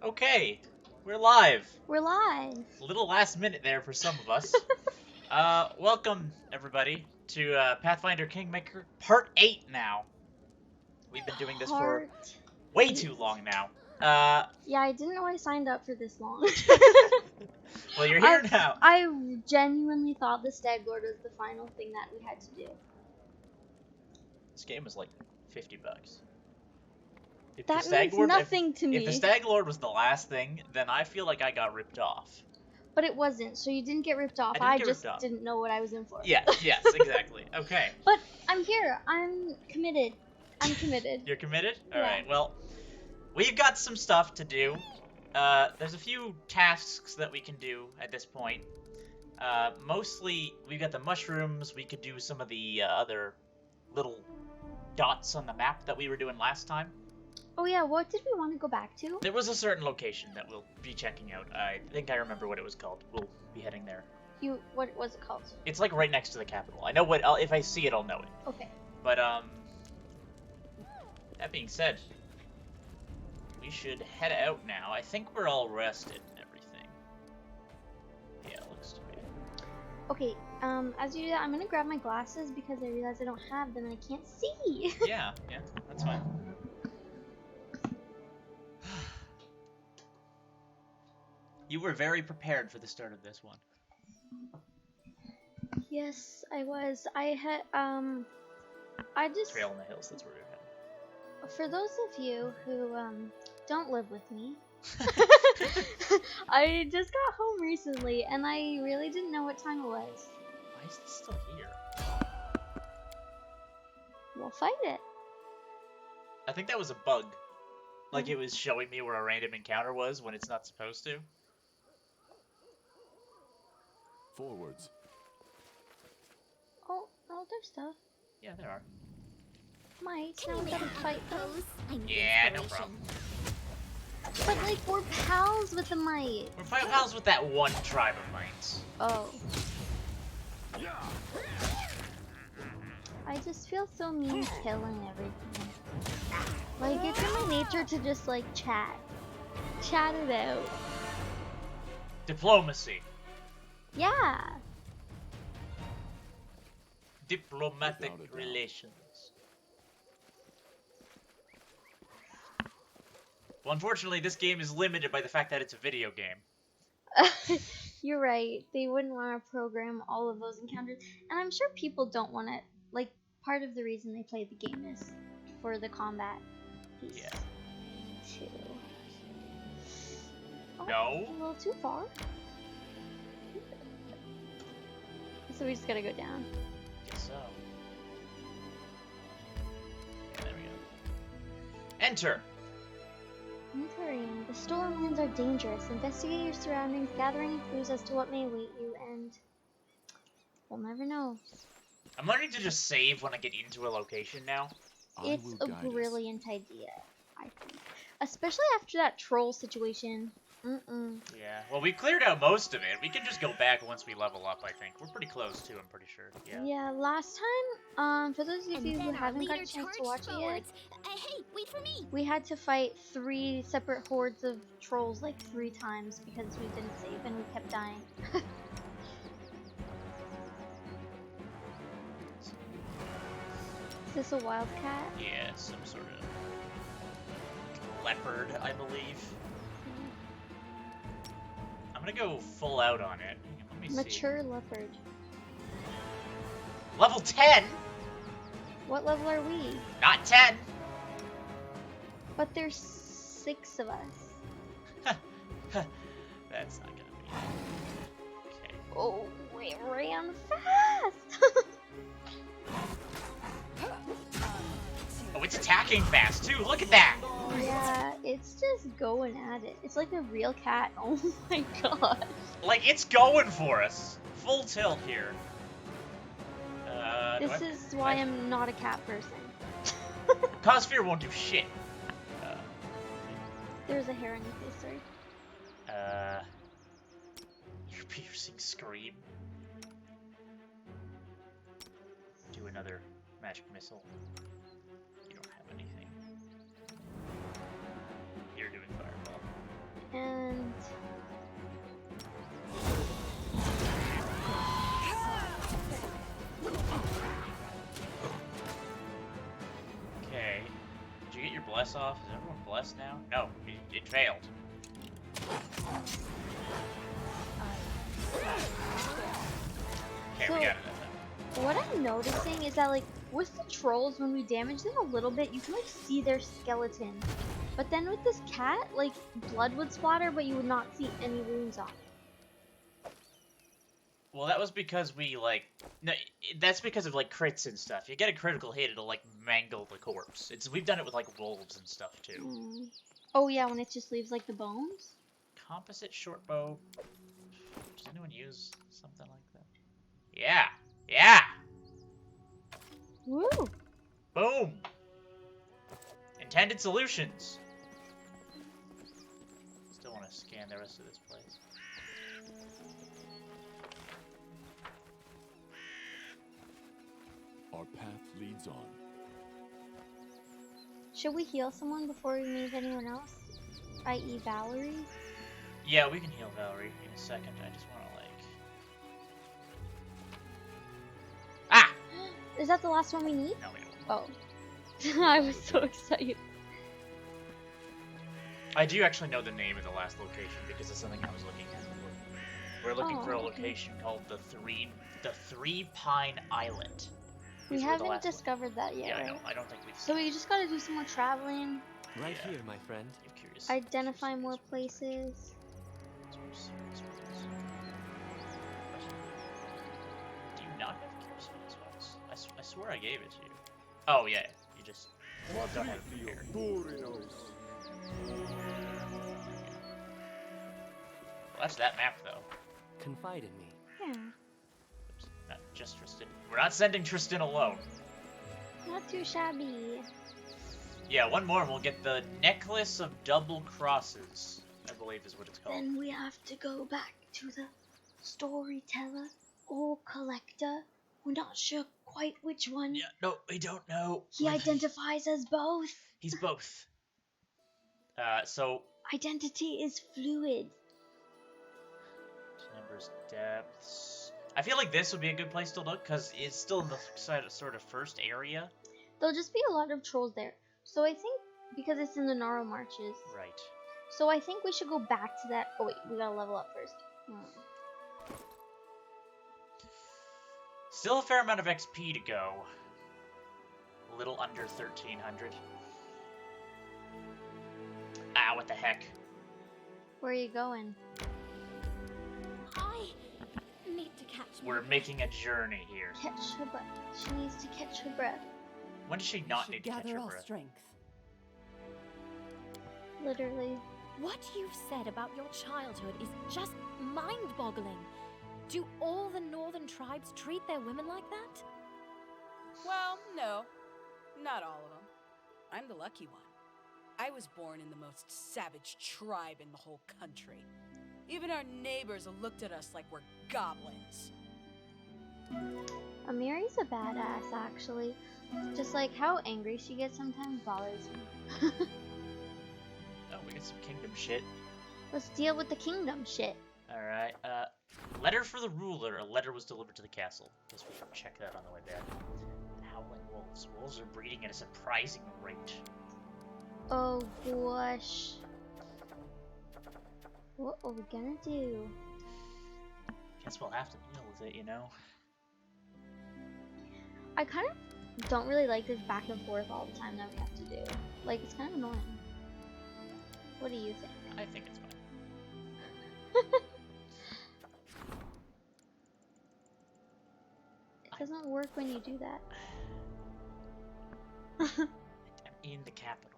Okay, we're live. We're live. A little last minute there for some of us. Welcome everybody to Pathfinder Kingmaker Part 8 now. We've been doing this for way too long now. Yeah, I didn't know I signed up for this long. Well, you're here now. I genuinely thought the Stag Lord was the final thing that we had to do. This game was like $50. If That means nothing to me. If the Stag Lord was the last thing, then I feel like I got ripped off. But it wasn't, so you didn't get ripped off. I just didn't know what I was in for. Yes, exactly. Okay. But I'm here. I'm committed. You're committed? Yeah. Alright, well, we've got some stuff to do. There's a few tasks that we can do at this point. Mostly, we've got the mushrooms. We could do some of the other little dots on the map that we were doing last time. Oh yeah, what did we want to go back to? There was a certain location that we'll be checking out. I think I remember what it was called. We'll be heading there. What was it called? It's like right next to the capital. I know what. If I see it, I'll know it. Okay. But that being said, we should head out now. I think we're all rested and everything. Yeah, it looks to be. Okay. As you do that, I'm gonna grab my glasses because I realize I don't have them and I can't see. Yeah, that's fine. You were very prepared for the start of this one. Yes, I was. I just... Trail in the hills, that's where we're heading. For those of you who, don't live with me, I just got home recently, and I really didn't know what time it was. Why is this still here? We'll fight it. I think that was a bug. Like it was showing me where a random encounter was when it's not supposed to. Forwards. Oh, there's stuff. Yeah, there are. Might. Now we gotta fight them. Yeah, no problem. But, like, we're pals with the mite. We're pals with that one tribe of mites. Oh. I just feel so mean killing everything. Like, it's in my nature to just, like, chat. Chat it out. Diplomacy. Yeah. Diplomatic relations. Well, unfortunately, this game is limited by the fact that it's a video game. You're right. They wouldn't want to program all of those encounters. And I'm sure people don't want to, like, part of the reason they play the game is for the combat piece. Yeah. Too. Oh, No. A little too far. So we just gotta go down. Guess so. There we go. Enter. Entering. The Stormlands are dangerous. Investigate your surroundings, gather any clues as to what may await you, and we'll never know. I'm learning to just save when I get into a location now. It's a brilliant idea, I think. Especially after that troll situation. Yeah, well, we cleared out most of it. We can just go back once we level up, I think. We're pretty close, too, I'm pretty sure. Yeah, last time, for those of you who haven't got a chance to watch it yet, hey, wait for me. we had to fight 3 separate hordes of trolls, like, 3 times because we didn't save and we kept dying. Is this a wildcat? Yeah, some sort of leopard, I believe. I'm gonna go full out on it. Let me Mature leopard. Level 10? What level are we? Not 10! But there's 6 of us. That's not gonna be okay. Oh, it ran fast! Oh, it's attacking fast, too! Look at that! Yeah, it's just going at it. It's like a real cat. Oh my god. Like, it's going for us. Full tilt here. This is why I'm not a cat person. Cossphere won't do shit. There's a hair on your face, sorry. Your piercing scream. Do another magic missile. You don't have anything. You're doing fireball. bless off? Is everyone blessed now? No, it failed. Okay, So- we got it. What I'm noticing is that, like, with the trolls, when we damage them a little bit, you can, like, see their skeleton. But then with this cat, like, blood would splatter, but you would not see any wounds on it. Well, that was because we, like... No, that's because of, like, crits and stuff. You get a critical hit, it'll, like, mangle the corpse. We've done it with, like, wolves and stuff, too. Mm. Oh, yeah, when it just leaves, like, the bones? Composite short bow. Does anyone use something like that? Yeah! Yeah! Woo! Boom! Intended solutions! Still want to scan the rest of this place. Our path leads on. Should we heal someone before we meet anyone else? I.e. Valerie? Yeah, we can heal Valerie in a second. I just want to, like... Ah! Is that the last one we need? No, we don't. Oh. I was so excited. I do actually know the name of the last location because it's something I was looking at before. We're looking for a Oh, okay. location called the Three Pine Islet. We These were the haven't last one. discovered that yet, Yeah, I right? know. I don't think we've So seen we just gotta do some more traveling, Right Yeah. here, my friend. I'm curious. identify more places. Do you not have Cure Spells once? I swear I gave it to you. Oh, yeah. You just don't have it prepared. Well, that's that map, though. Confide in me. Yeah, Oops, not just Tristan. We're not sending Tristan alone. not too shabby. Yeah, one more and we'll get the Necklace of Double Crosses, I believe is what it's called. Then we have to go back to the storyteller or collector. We're not sure quite which one. Yeah, no, we don't know. He identifies as both. He's both. So... Identity is fluid. Numbers, depths... I feel like this would be a good place to look, because it's still in the sort of first area. There'll just be a lot of trolls there. So I think, because it's in the Gnarl Marches, Right. so I think we should go back to that. Oh wait, we gotta level up first. Still a fair amount of XP to go. A little under 1,300. Ah, what the heck. Where are you going? I need to catch We're making a journey here. Catch her breath. She needs to catch her breath. When does she not need to catch her breath? strength. Literally. What you've said about your childhood is just mind-boggling. Do all the northern tribes treat their women like that? Well, no. Not all of them. I'm the lucky one. I was born in the most savage tribe in the whole country. Even our neighbors looked at us like we're goblins. Amiri's a badass, actually. Just like how angry she gets sometimes bothers me. Oh, we got some kingdom shit. Let's deal with the kingdom shit. Alright, letter for the ruler. A letter was delivered to the castle. Guess we can check that on the way back. Howling wolves. Wolves are breeding at a surprising rate. Oh gosh. What are we gonna do? Guess we'll have to deal with it, you know? I kind of don't really like this back and forth all the time that we have to do. Like, it's kind of annoying. What do you think? I think it's fine. It doesn't work when you do that. I'm in the capital.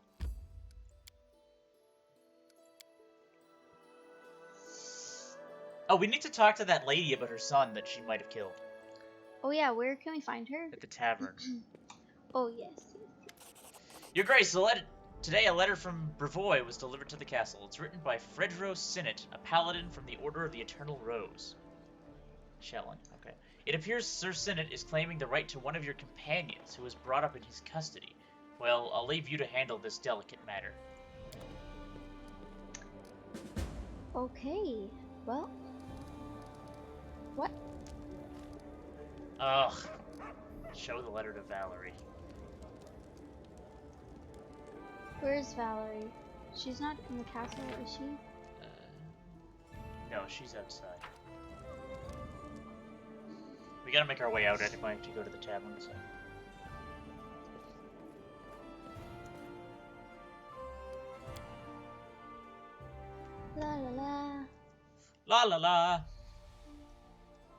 Oh, we need to talk to that lady about her son that she might have killed Oh yeah, where can we find her? at the tavern. Oh yes. Your Grace, today a letter from Brevoy was delivered to the castle. It's written by Fredro Sinnet, a paladin from the Order of the Eternal Rose. Shellen, okay. It appears Sir Sinnet is claiming the right to one of your companions who was brought up in his custody. Well, I'll leave you to handle this delicate matter. Okay. Well. What? Ugh. Show the letter to Valerie. Where's Valerie? She's not in the castle, is she? No, she's outside. We gotta make our way out anyway to go to the tavern, so. La la la. La la la!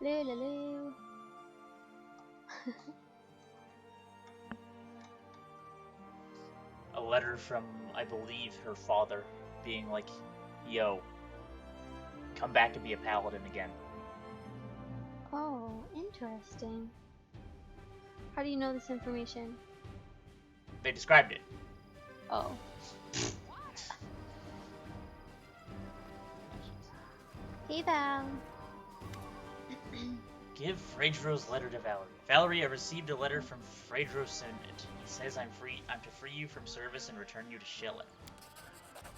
Loo la loo. A letter from, I believe, her father, being like, yo, come back and be a paladin again. Oh, interesting. How do you know this information? They described it. Oh. Hey Val. Give Phaedro's letter to Valerie. Valerie, I received a letter from Phaedro Synod. He says I'm to free you from service and return you to Shillen.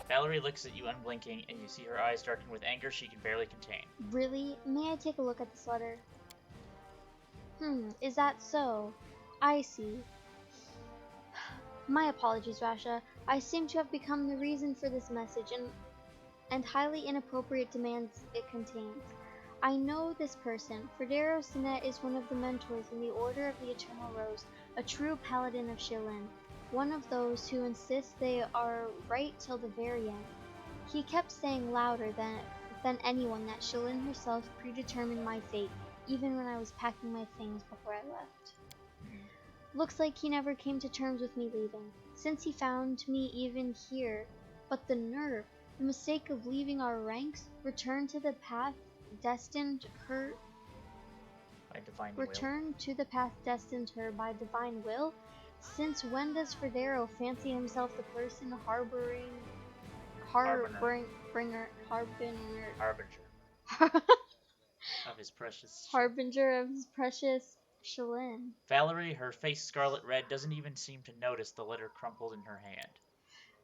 Valerie looks at you unblinking, and you see her eyes darken with anger she can barely contain. Really? May I take a look at this letter? Is that so? I see. My apologies, Rasha. I seem to have become the reason for this message and highly inappropriate demands it contains. I know this person. Fredero Sinet is one of the mentors in the Order of the Eternal Rose, a true paladin of Shillen, one of those who insist they are right till the very end. He kept saying louder than anyone that Shillen herself predetermined my fate, even when I was packing my things before I left. Looks like he never came to terms with me leaving, since he found me even here. But the nerve, the mistake of leaving our ranks, return to the path destined her By divine return to the path destined her by divine will? Since when does Fredero fancy himself the person harbinger of his precious harbinger of his precious Shillen? Valerie, her face scarlet red, doesn't even seem to notice the letter crumpled in her hand.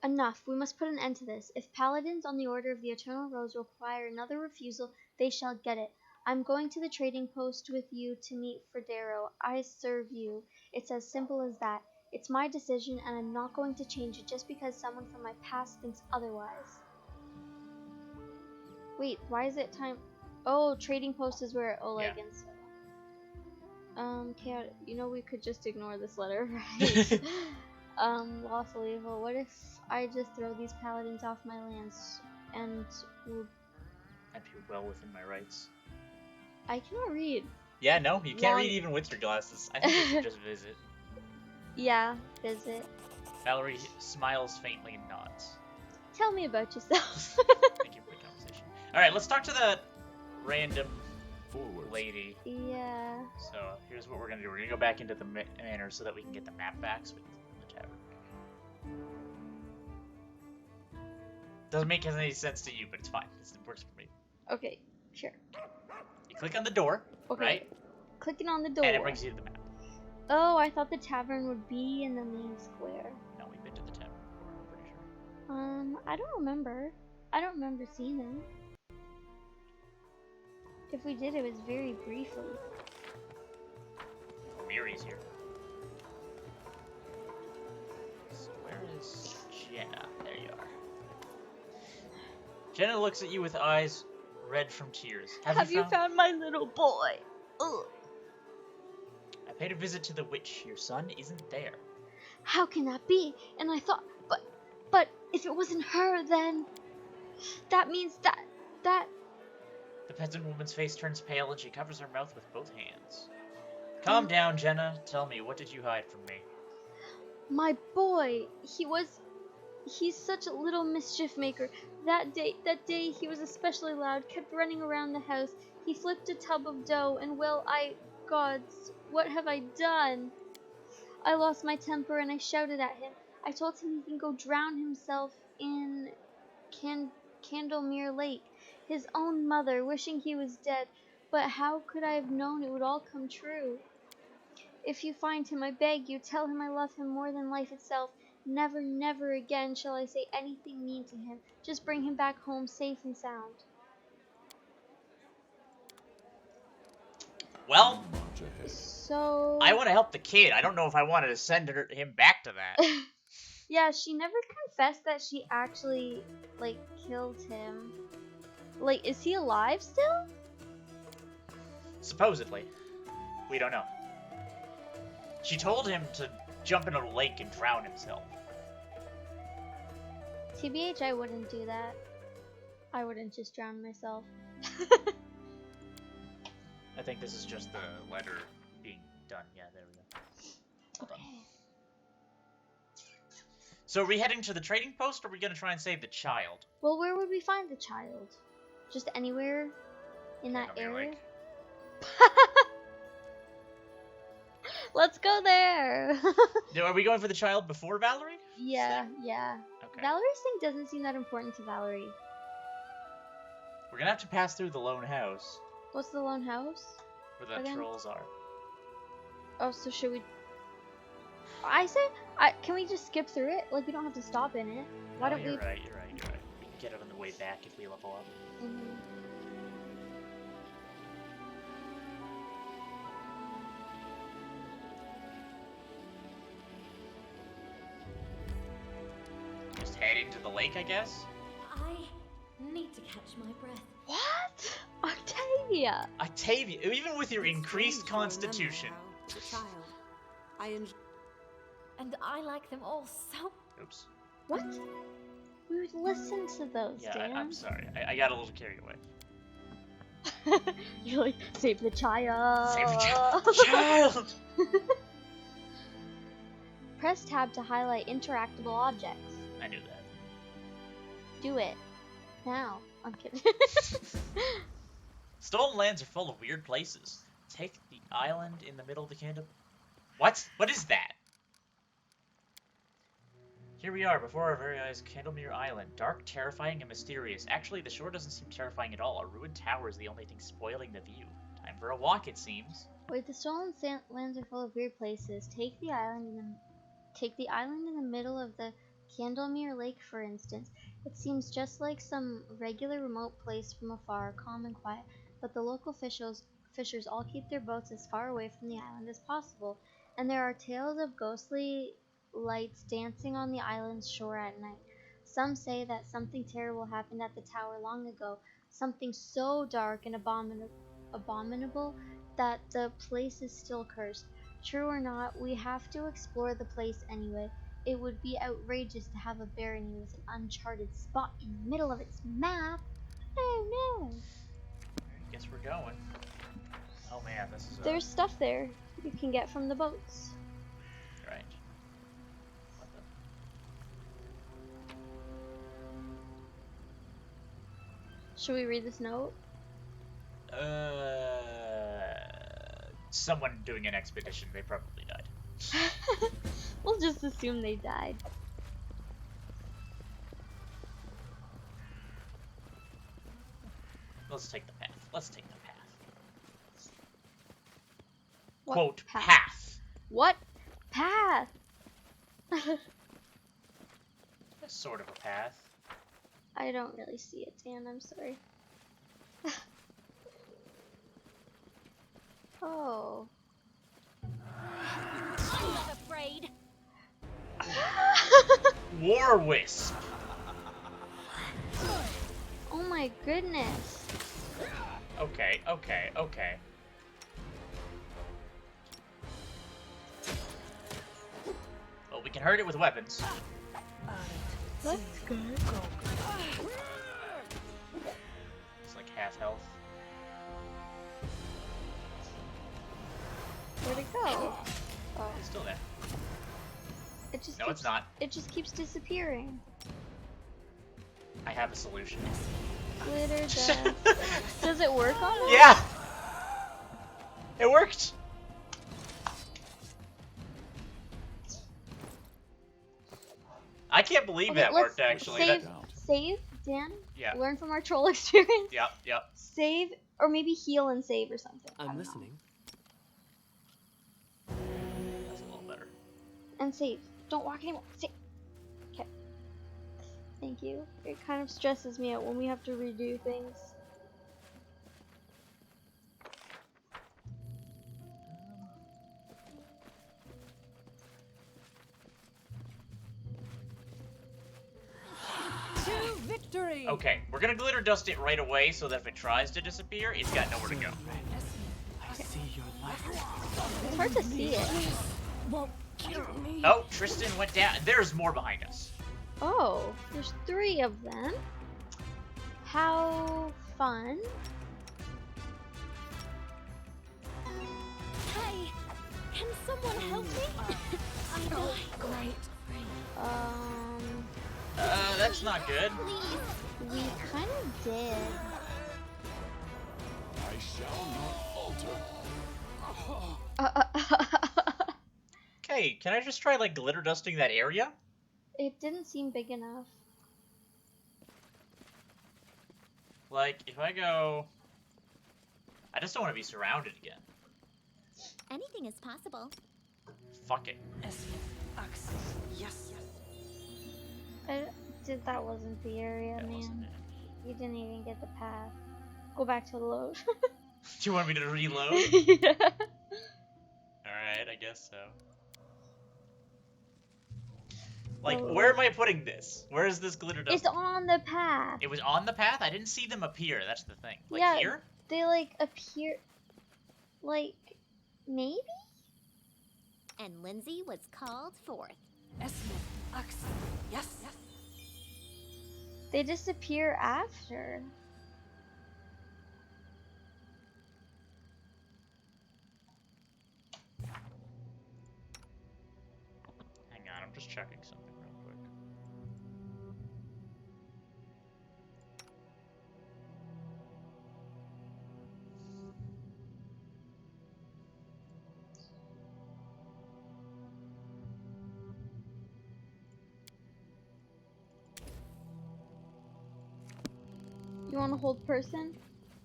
Enough. We must put an end to this. If paladins on the Order of the Eternal Rose require another refusal, they shall get it. I'm going to the trading post with you to meet Fredero. I serve you. It's as simple as that. It's my decision, and I'm not going to change it just because someone from my past thinks otherwise. Wait, why is it time? Oh, trading post is where Oleg and stuff. Okay, you know, we could just ignore this letter, right? Lawful evil. What if I just throw these paladins off my lands and I'd be well within my rights. I cannot read. Yeah, no, you can't read even with your glasses. I think we should just visit. Yeah, visit. Valerie smiles faintly and nods. Tell me about yourself. Thank you for the conversation. Alright, let's talk to that random Forwards. lady. Yeah. So, here's what we're gonna do. We're gonna go back into the manor so that we can get the map back so we can go to the tavern. Doesn't make any sense to you, but it's fine. It works for me. Okay, sure. You click on the door, Okay. right? Clicking on the door. And it brings you to the map. Oh, I thought the tavern would be in the main square. No, we've been to the tavern before, I'm pretty sure. I don't remember. I don't remember seeing them. If we did, it was very briefly. Miri's here. So where is Jenna? There you are. Jenna looks at you with eyes red from tears. Have you found my little boy? Ugh. I paid a visit to the witch. Your son isn't there. How can that be? And I thought, but if it wasn't her, then that means that. The peasant woman's face turns pale and she covers her mouth with both hands. Calm down, Jenna. Tell me, what did you hide from me? My boy, he's such a little mischief maker. That day he was especially loud, kept running around the house. He flipped a tub of dough, and well, gods, what have I done? I lost my temper and I shouted at him. I told him he can go drown himself in Candlemere Lake. His own mother, wishing he was dead. But how could I have known it would all come true? If you find him, I beg you, tell him I love him more than life itself. Never, never again shall I say anything mean to him. Just bring him back home safe and sound. Well, March ahead. So... I want to help the kid. I don't know if I wanted to send him back to that. Yeah, she never confessed that she actually, like, killed him. Like, is he alive still? Supposedly. We don't know. She told him to jump in a lake and drown himself. TBH, I wouldn't do that. I wouldn't just drown myself. I think this is just the letter being done. Yeah, there we go. Okay. So are we heading to the trading post, or are we going to try and save the child? Well, where would we find the child? Just anywhere in that Candlemere area? Lake. Let's go there! Now, are we going for the child before Valerie? Yeah, yeah. Okay. Valorie's thing doesn't seem that important to Valerie. We're going to have to pass through the lone house, What's the lone house? where the Again? trolls are. Oh, so should we... I say, can we just skip through it? Like, we don't have to stop in it. Why No, don't you're we... right, you're right, you're right. We can get it on the way back if we level up. Mhm. Just head into the lake, I guess? I need to catch my breath. What? Octavia! Octavia, even with your It's increased strange to remember constitution. how, as a child, I enjoyed And I like them all so. Oops. What? We would listen to those, Yeah, Dan. I'm sorry. I got a little carried away. You're like, save the child! Save the child! Child! Press tab to highlight interactable objects. I knew that. Do it. Now. I'm kidding. Stolen lands are full of weird places. Take the island in the middle of the kingdom. What? What is that? Here we are, before our very eyes, Candlemere Island. Dark, terrifying, and mysterious. Actually, the shore doesn't seem terrifying at all. A ruined tower is the only thing spoiling the view. Time for a walk, it seems. Wait, the stolen lands are full of weird places. Take the island in the middle of the Candlemere Lake, for instance. It seems just like some regular remote place from afar, calm and quiet, but the local fishers all keep their boats as far away from the island as possible, and there are tales of ghostly lights dancing on the island's shore at night. Some say that something terrible happened at the tower long ago, something so dark and abominable that the place is still cursed. True or not, we have to explore the place anyway. It would be outrageous to have a barony with an uncharted spot in the middle of its map. Oh no! I guess we're going. Oh man, this is There's stuff there you can get from the boats. right. What the? Should we read this note? Someone doing an expedition. They probably died. We'll just assume they died. Let's take the path. Let's take the path. What Quote, path? path. What path? Sort of a path. I don't really see it, Dan. I'm sorry. Oh. I'm not afraid. War Wisp. Oh my goodness. Okay, okay, okay. Well, we can hurt it with weapons. Let's go. It's like half health. Where'd it go? Oh, It's still there. it just No, keeps, it's not. It just keeps disappearing. I have a solution. Glitter dust. Does it work on it? Yeah! It worked! I can't believe Okay, that let's worked, actually. Save, That- save, Dan. Yeah. Learn from our troll experience. Yep, yep. Save, or maybe heal and save or something. I I'm don't know. listening. That's a little better. And save. Don't walk anymore. Save. Okay. Thank you. It kind of stresses me out when we have to redo things. me. Okay, we're gonna glitter dust it right away so that if it tries to disappear, it's got nowhere to go. I see your light. It's hard to see it. Won't kill me. Oh, Tristan went down. There's more behind us. Oh, there's 3 of them. How fun. Hi, can someone help me? Oh, great. That's not good. We kind of did. I shall not falter. Okay, can I just try, like, glitter dusting that area? It didn't seem big enough. Like, if I go... I just don't want to be surrounded again. Anything is possible. Fuck it. Yes. That wasn't the area, That wasn't man. it. You didn't even get the path. Go back to the load. Do you want me to reload? Yeah. Alright, I guess so. Like, Oh. where am I putting this? Where is this glitter dust? It's on the path. It was on the path? I didn't see them appear, that's the thing. Like, Yeah. here? They like appear. Like, maybe? And Lindsay was called forth. Yes. They disappear after. Hang on, I'm just checking something real quick. You want to hold person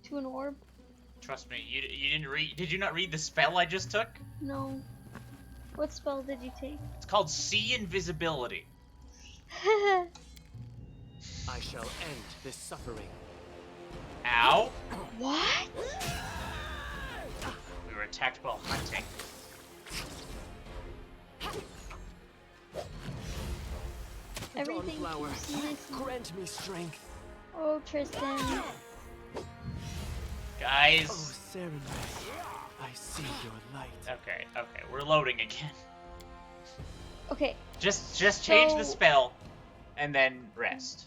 to an orb? Trust me, you didn't read. Did you not read the spell I just took? No. What spell did you take? It's called See Invisibility. I shall end this suffering. Ow! What? We were attacked while hunting. Everything Dawnflower, keeps missing. grant me strength. Oh, Tristan. Guys. Oh, Serenade, I see your light. Okay, we're loading again. Okay. Just change the So- spell, and then rest.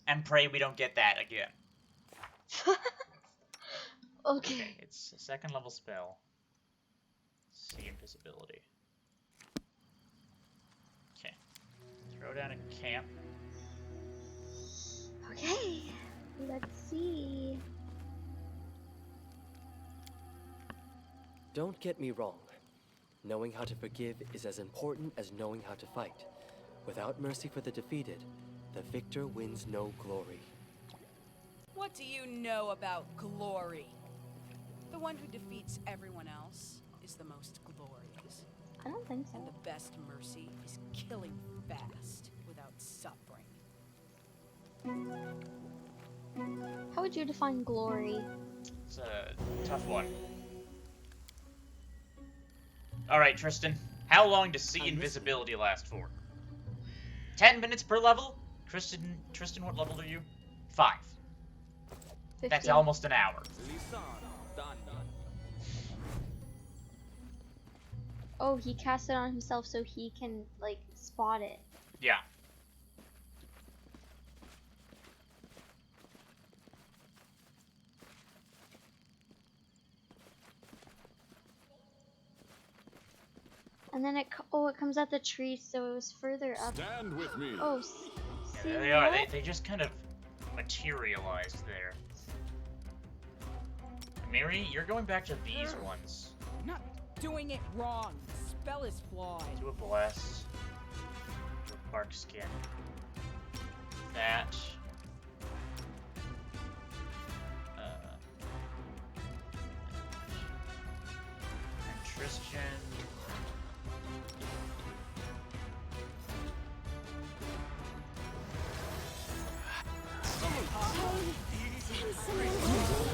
And pray we don't get that again. Okay. It's a 2nd level spell. See Invisibility. Okay. Throw down a camp. Okay. Let's see. Don't get me wrong. Knowing how to forgive is as important as knowing how to fight. Without mercy for the defeated, the victor wins no glory. What do you know about glory? The one who defeats everyone else is the most glorious. I don't think And so. the best mercy is killing fast without suffering. How would you define glory? It's a tough one. Alright, Tristan. How long does See Invisibility last for? 10 minutes per level? Tristan, what level are you? 5. 15. That's almost an hour. Oh, he cast it on himself so he can, like, spot it. Yeah. And then it comes out the tree, so it was further up. Stand with me. Oh, Yeah, see there they are. that? They just kind of materialized there. Mary, you're going back to these ones. Not doing it wrong. The spell is flawed. Do a bless. Do a bark skin. That. And Tristan.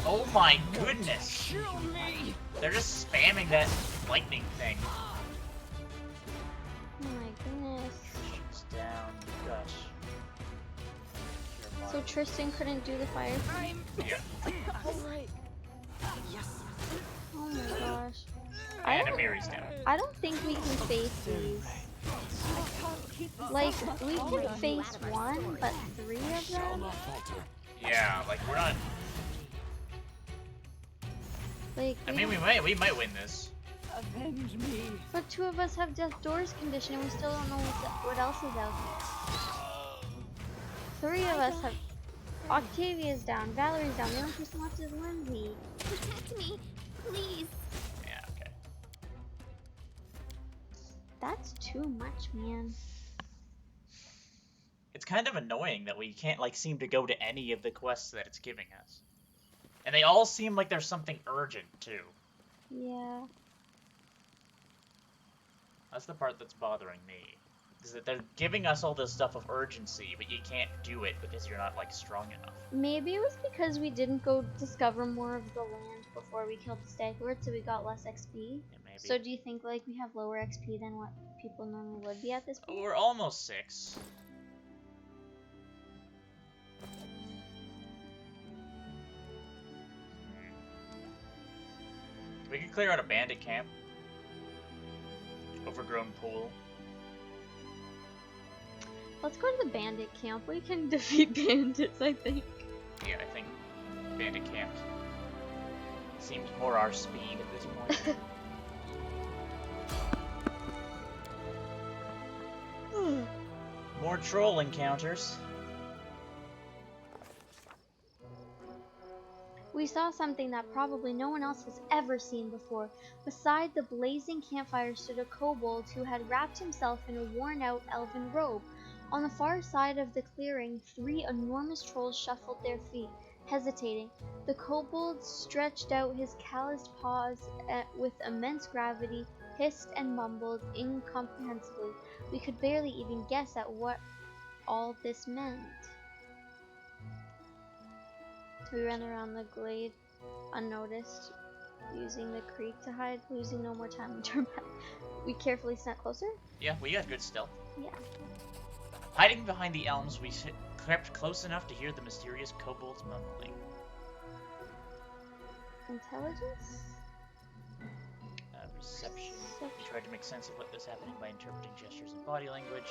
Oh my goodness! They're just spamming that lightning thing. Oh my goodness. It's down, gosh. So Tristan couldn't do the fire. Yeah. Oh my gosh. And Amiri's down. I don't think we can face these. Like, we can face one, but 3 of Shall them? not falter. Yeah, like we're not. Like, I mean, we might win this. Avenge me. but 2 of us have Death Doors condition and we still don't know what else is out there. 3 of us have... Octavia's down, Valerie's down, the only person left is Lindsay. Protect me, please. Yeah. Okay. That's too much, man. It's kind of annoying that we can't like seem to go to any of the quests that it's giving us, and they all seem like there's something urgent too. Yeah. That's the part that's bothering me. Is that they're giving us all this stuff of urgency, but you can't do it because you're not like strong enough. Maybe it was because we didn't go discover more of the land before we killed the stag lord, so we got less XP. Yeah, maybe. So do you think like we have lower XP than what people normally would be at this point? We're almost 6. We could clear out a bandit camp. Overgrown pool. Let's go to the bandit camp. We can defeat bandits, I think. Yeah, I think bandit camp seems more our speed at this point. More troll encounters. We saw something that probably no one else has ever seen before. Beside the blazing campfire stood a kobold who had wrapped himself in a worn-out elven robe. On the far side of the clearing, 3 enormous trolls shuffled their feet, hesitating. The kobold stretched out his calloused paws with immense gravity, hissed and mumbled incomprehensibly. We could barely even guess at what all this meant. We ran around the glade unnoticed, using the creek to hide, losing no more time. We turned back. We carefully snuck closer? Yeah, we got good stealth. Yeah. Hiding behind the elms, we crept close enough to hear the mysterious kobold's mumbling. Intelligence? Perception. We tried to make sense of what was happening by interpreting gestures and body language.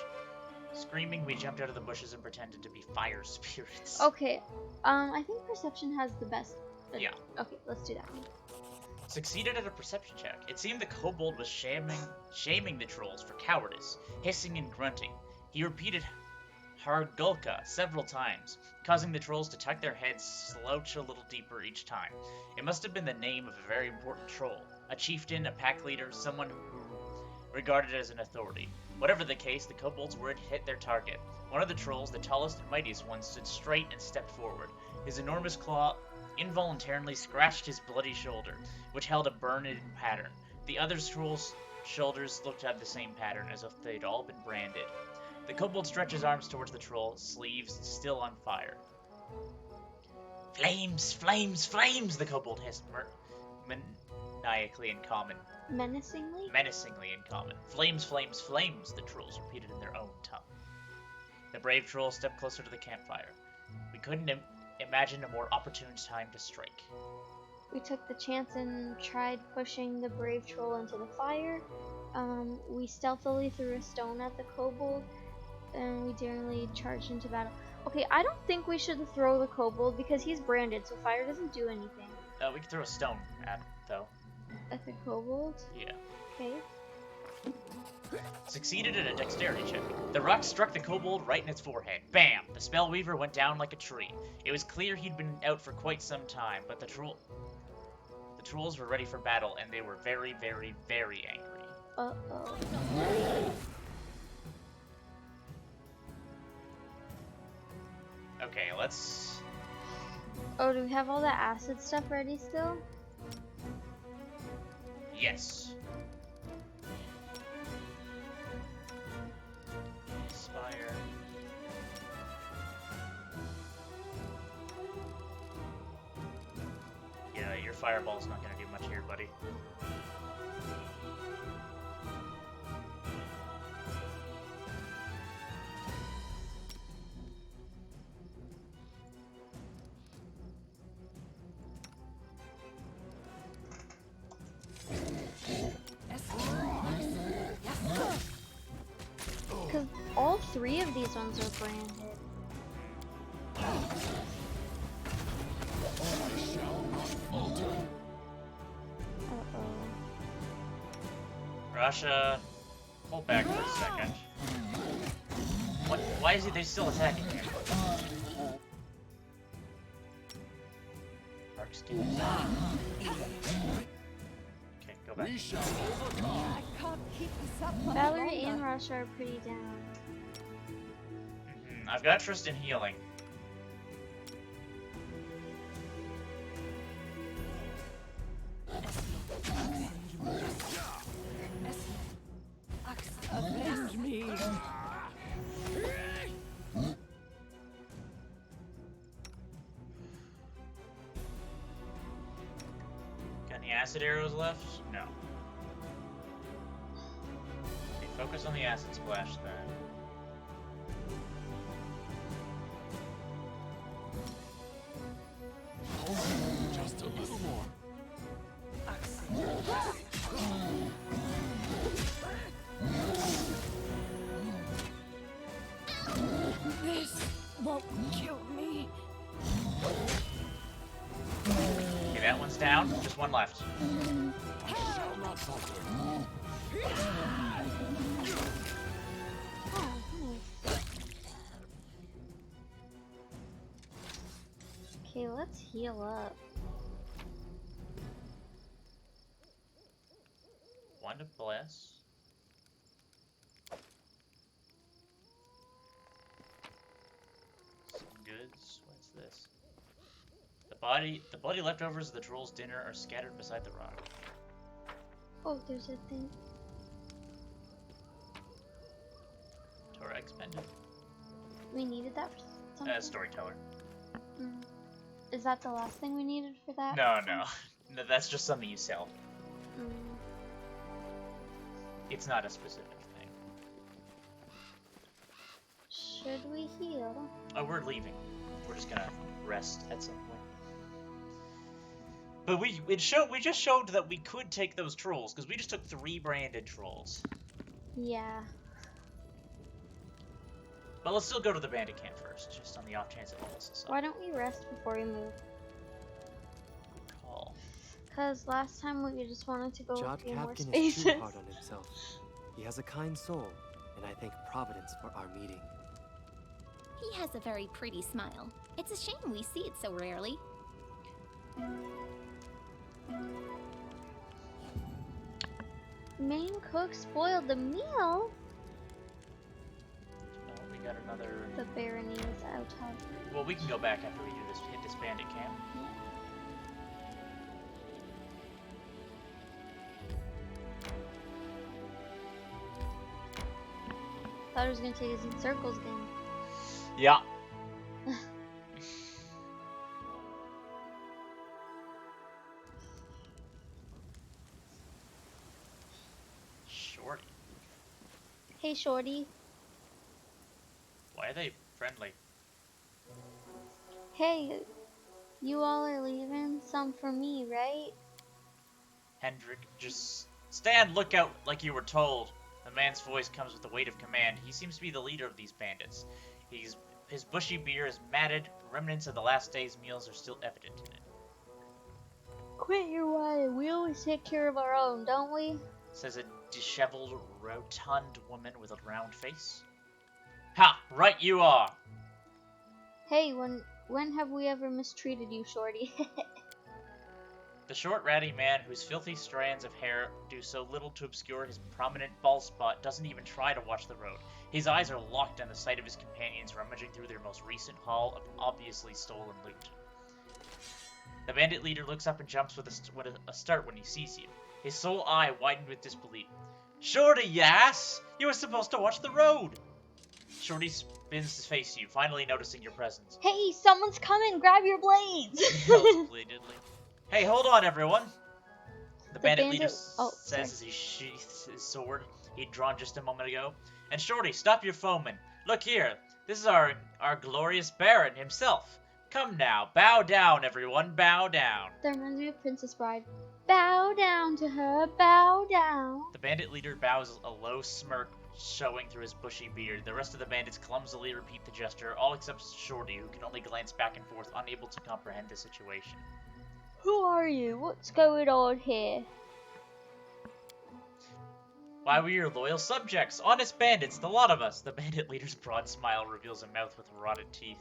Screaming, we jumped out of the bushes and pretended to be fire spirits. Okay, I think perception has the best. Yeah. Okay, let's do that one. Succeeded at a perception check. It seemed the kobold was shaming the trolls for cowardice, hissing and grunting. He repeated Hargulka several times, causing the trolls to tuck their heads, slouch a little deeper each time. It must have been the name of a very important troll, a chieftain, a pack leader, someone who regarded as an authority. Whatever the case, the kobold's word hit their target. One of the trolls, the tallest and mightiest one, stood straight and stepped forward. His enormous claw involuntarily scratched his bloody shoulder, which held a burned pattern. The other troll's shoulders looked to have the same pattern, as if they'd all been branded. The kobold stretched his arms towards the troll, sleeves still on fire. Flames, flames, flames, the kobold hissed maniacally in common. Menacingly? Menacingly in common. Flames, flames, flames, the trolls repeated in their own tongue. The brave troll stepped closer to the campfire. We couldn't imagine a more opportune time to strike. We took the chance and tried pushing the brave troll into the fire. We stealthily threw a stone at the kobold, and we daringly charged into battle. Okay, I don't think we should throw the kobold because he's branded, so fire doesn't do anything. We could throw a stone at him, though. At the kobold? Yeah. Okay. Succeeded at a dexterity check. The rock struck the kobold right in its forehead. Bam! The spellweaver went down like a tree. It was clear he'd been out for quite some time, but the trolls were ready for battle, and they were very, very, very angry. Uh-oh. Okay, let's... Oh, do we have all the acid stuff ready still? Yes. Inspire. Yeah, your fireball's not gonna do much here, buddy. 3 of these ones are branded. I shall not falter. Uh-oh. Russia, pull back for a second. What? Why is they still attacking here? Dark skin. Okay, go back. We shall overcome. I can't keep this up much Valerie and longer. Russia are pretty down. I've got Tristan healing. Avenge me. Got any acid arrows left? No. Okay, focus on the acid splash then. Just a little more. This won't kill me. Okay, that one's down. Just one left. I shall not falter. Oh, nice. Okay, let's heal up. One to bless. Some goods. What's this? The bloody leftovers of the troll's dinner are scattered beside the rock. Oh, there's a thing. Torah expended. We needed that for something? Storyteller. Mm. Is that the last thing we needed for that? No, no. No, that's just something you sell. Mm. It's not a specific thing. Should we heal? Oh, we're leaving. We're just gonna rest at some point. But we just showed that we could take those trolls, because we just took 3 branded trolls. Yeah. But let's still go to the bandit camp first, just on the off chance it levels us up. Why don't we rest before we move? Call. Because last time we just wanted to go a Jod few more Captain is spaces. too hard on himself. He has a kind soul, and I thank Providence for our meeting. He has a very pretty smile. It's a shame we see it so rarely. Main cook spoiled the meal. Oh, we got another... The barony is out of. Well, we can go back after we do this, hit this bandit camp. Thought it was gonna take us in circles again. Yeah. Shorty. Hey, Shorty. Why are they friendly? Hey, you all are leaving? Some for me, right? Hendrik, just stand lookout like you were told. The man's voice comes with the weight of command. He seems to be the leader of these bandits. His bushy beard is matted. Remnants of the last day's meals are still evident in it. Quit your whining. We always take care of our own, don't we? Says a disheveled, rotund woman with a round face. Ha! Right you are! Hey, when have we ever mistreated you, Shorty? The short, ratty man, whose filthy strands of hair do so little to obscure his prominent bald spot, doesn't even try to watch the road. His eyes are locked on the sight of his companions rummaging through their most recent haul of obviously stolen loot. The bandit leader looks up and jumps with a start when he sees you. His sole eye widened with disbelief. Shorty, yes! You were supposed to watch the road! Shorty spins to face you, finally noticing your presence. Hey, someone's coming! Grab your blades! Nosebleededly. Hey, hold on, everyone! The bandit leader says as he sheaths his sword he'd drawn just a moment ago. And Shorty, stop your foaming. Look here, this is our glorious Baron himself. Come now, bow down, everyone, bow down. That reminds me of Princess Bride. Bow down to her, bow down. The bandit leader bows a low smirk, showing through his bushy beard. The rest of the bandits clumsily repeat the gesture, all except Shorty, who can only glance back and forth, unable to comprehend the situation. Who are you? What's going on here? Why, we're your loyal subjects, honest bandits, the lot of us. The bandit leader's broad smile reveals a mouth with rotted teeth.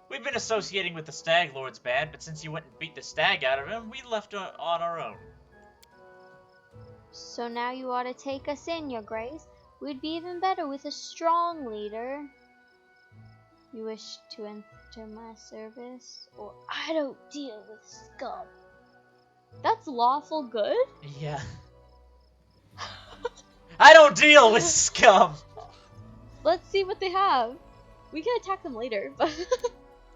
We've been associating with the Stag Lord's band, but since you went and beat the stag out of him, we left on our own. So now you ought to take us in, your grace. We'd be even better with a strong leader. You wish to enter my service, or I don't deal with scum. That's lawful good? Yeah. I don't deal with scum! Let's see what they have. We can attack them later, but...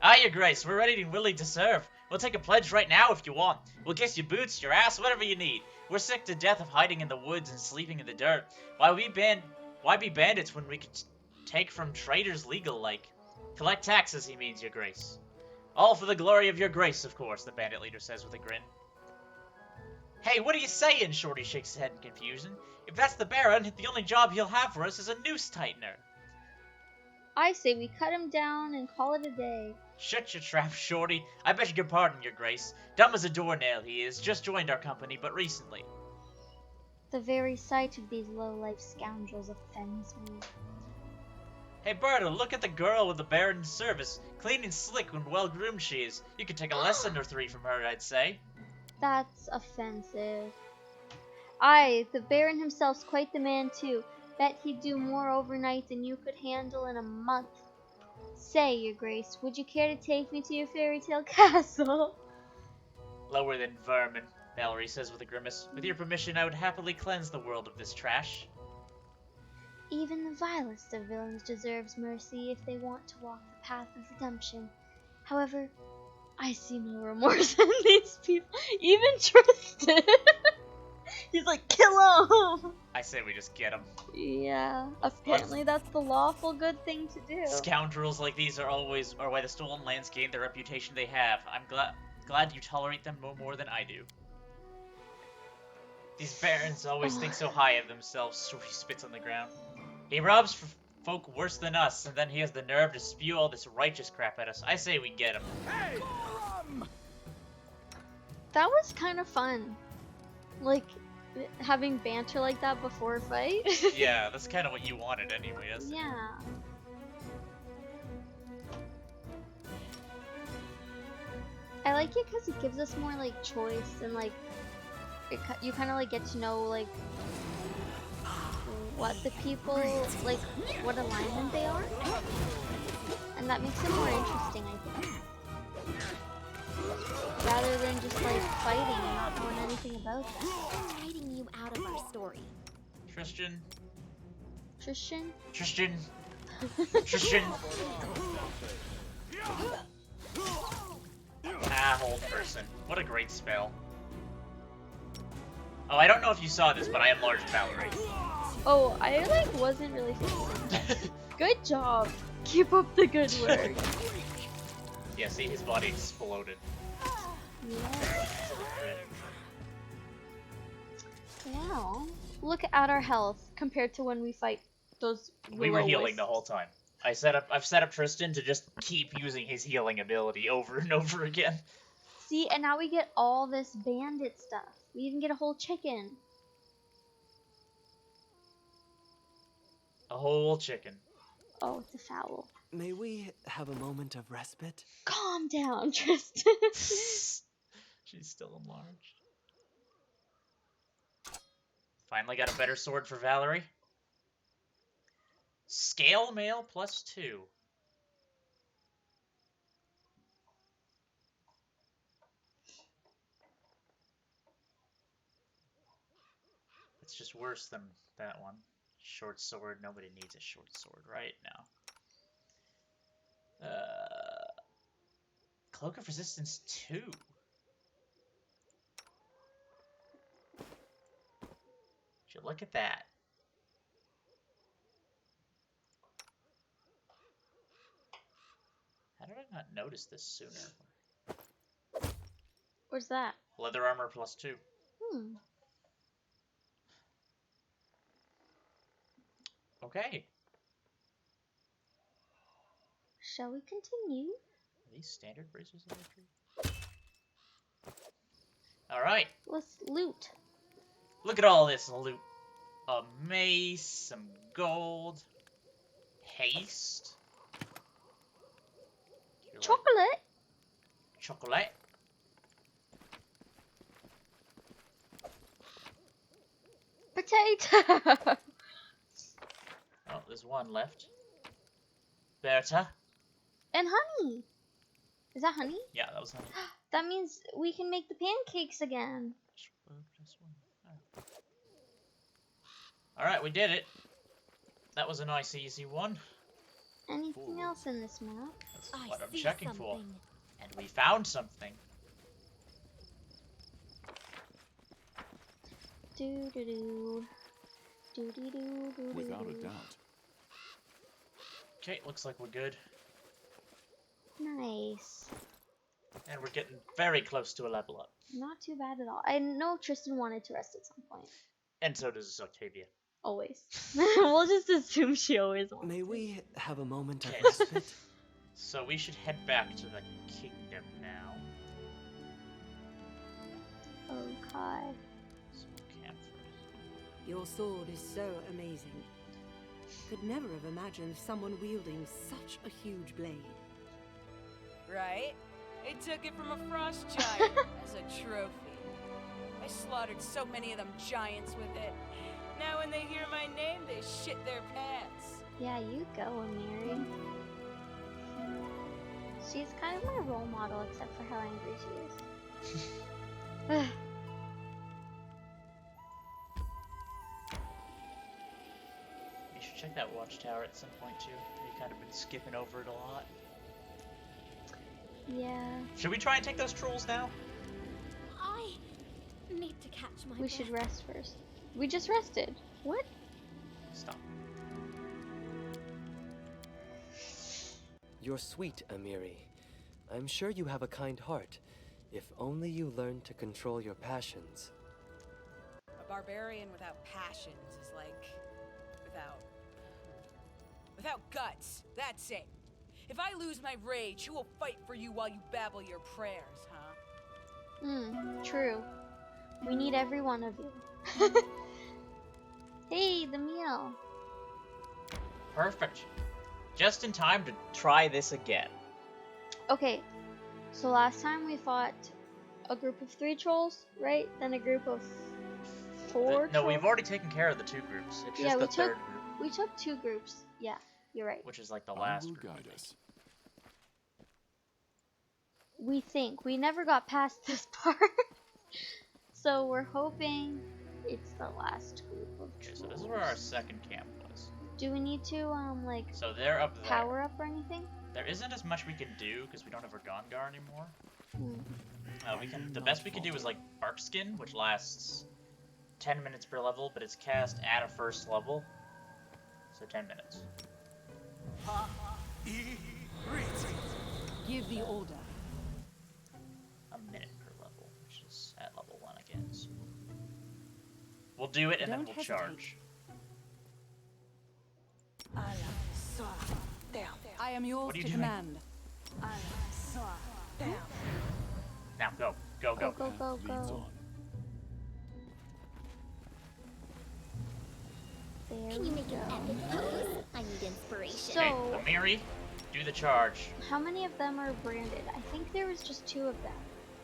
Aye, your grace, we're ready and willing to serve. We'll take a pledge right now if you want. We'll kiss your boots, your ass, whatever you need. We're sick to death of hiding in the woods and sleeping in the dirt. Why be bandits when we could take from traitors legal like? Collect taxes, he means, your grace. All for the glory of your grace, of course, the bandit leader says with a grin. Hey, what are you saying? Shorty shakes his head in confusion. If that's the Baron, the only job he'll have for us is a noose tightener. I say we cut him down and call it a day. Shut your trap, Shorty. I beg your pardon, your grace. Dumb as a doornail he is, just joined our company, but recently. The very sight of these low-life scoundrels offends me. Hey, Berta, look at the girl with the Baron's service. Clean and slick and well-groomed she is. You could take a lesson or three from her, I'd say. That's offensive. Aye, the Baron himself's quite the man too. Bet he'd do more overnight than you could handle in a month. Say, your grace, would you care to take me to your fairy tale castle? Lower than vermin, Valerie says with a grimace. With your permission, I would happily cleanse the world of this trash. Even the vilest of villains deserves mercy if they want to walk the path of redemption. However, I see no remorse in these people. Even Tristan! He's like, kill him! I say we just get him. Yeah, apparently that's the lawful good thing to do. Scoundrels like these are why the stolen lands gain the reputation they have. I'm glad you tolerate them no more than I do. These barons always think so high of themselves, so he spits on the ground. He robs folk worse than us, and then he has the nerve to spew all this righteous crap at us. I say we get him. Hey! That was kind of fun. Like, having banter like that before a fight. Yeah, that's kind of what you wanted anyway, isn't it? Yeah. I like it because it gives us more, like, choice, and, like, you kind of, like, get to know, like, what the people, like, what alignment they are. And that makes it more interesting, I think. Rather than just, like, fighting and not knowing anything about them. Writing you out of our story. Tristan? Tristan? Tristan? Tristan? Ah, old person. What a great spell. Oh, I don't know if you saw this, but I enlarged Valerie. Oh, I, like, wasn't really focusing. Good job. Keep up the good work. Yeah, see, his body exploded. Yeah. Wow. Look at our health compared to when we fight those We were healing will-o-wisps. the whole time. I've set up Tristan to just keep using his healing ability over and over again. See, and now we get all this bandit stuff. We even get a whole chicken. A whole chicken. Oh, it's a fowl. May we have a moment of respite? Calm down, Tristan. She's still enlarged. Finally got a better sword for Valerie. Scale mail +2. It's just worse than that one. Short sword. Nobody needs a short sword right now. Cloak of Resistance 2. Would you look at that? How did I not notice this sooner? What's that? Leather armor +2. Okay. Shall we continue? Are these standard bracers of victory? Alright. Let's loot. Look at all this loot. A mace, some gold, haste. Chocolate? Chocolate. Potato! Oh, there's one left. Berta. And honey. Is that honey? Yeah, that was honey. That means we can make the pancakes again. Alright, we did it. That was a nice, easy one. Anything else in this map? That's I what I'm see checking for. something. And we found something. Do do do. Do do do do. Without a doubt. Okay, looks like we're good. Nice. And we're getting very close to a level up. Not too bad at all. I know Tristan wanted to rest at some point. And so does Octavia. Always. We'll just assume she always wants. May we have a moment of Okay. respite? So we should head back to the kingdom now. Okay. So camp first. Your sword is so amazing. Could never have imagined someone wielding such a huge blade. Right? I took it from a frost giant as a trophy. I slaughtered so many of them giants with it. Now when they hear my name, they shit their pants. Yeah, you go, Amiri. She's kind of my role model, except for how angry she is. You should check that watchtower at some point too. We've kind of been skipping over it a lot. Yeah. Should we try and take those trolls now? I need to catch my We should breath. rest first. We just rested. What? Stop. You're sweet, Amiri. I'm sure you have a kind heart. If only you learned to control your passions. A barbarian without passions is like without guts. That's it. If I lose my rage, who will fight for you while you babble your prayers, huh? True. We need every one of you. Hey, the meal. Perfect. Just in time to try this again. Okay, so last time we fought a group of 3 trolls, right? Then a group of 4 No, trolls? we've already taken care of the 2 groups. It's just Yeah, the we third took- group, We took 2 groups. Yeah, you're right. which is like the I last will group. guide us. We think. We never got past this part. So we're hoping it's the last group of Okay, trolls. so this is where our second camp was. Do we need to, like, So they're up there. power up or anything? There isn't as much we can do because we don't have our Gongar anymore. Hmm. We can. The best we can do is like Bark Skin, which lasts 10 minutes per level, but it's cast at a first level, so 10 minutes. Give the order. A minute per level, which is at level 1 again. So we'll do it and then Don't we'll hesitate. charge. I am yours What are you to doing? command. Now go, go, Go, go. go, go, Leads go. on. There Can we you make an go. epic pose? I need inspiration. So- Okay, Amiri, do the charge. How many of them are branded? I think there was just 2 of them.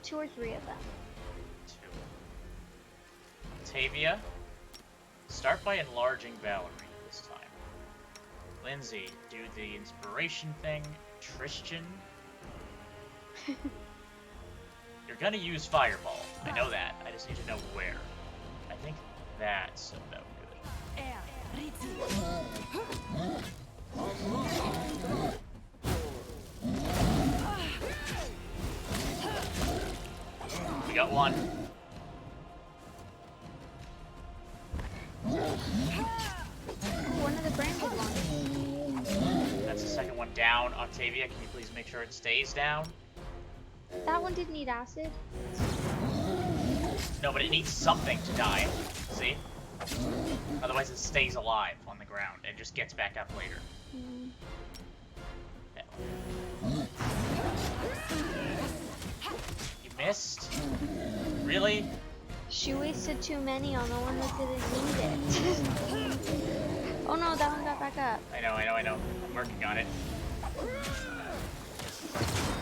2 or 3 of them. 2. Octavia, start by enlarging Valerie this time. Lindsay, do the inspiration thing. Tristan, you're gonna use Fireball. I know that. I just need to know where. I think that's about good. We got one. One of the branded ones. That's the second one down. Octavia, can you please make sure it stays down? That one didn't need acid. No, but it needs something to die. See? Otherwise it stays alive on the ground and just gets back up later. Hmm. You missed? Really? She wasted too many on the one that didn't need it. Oh no, that one got back up. I know. I'm working on it.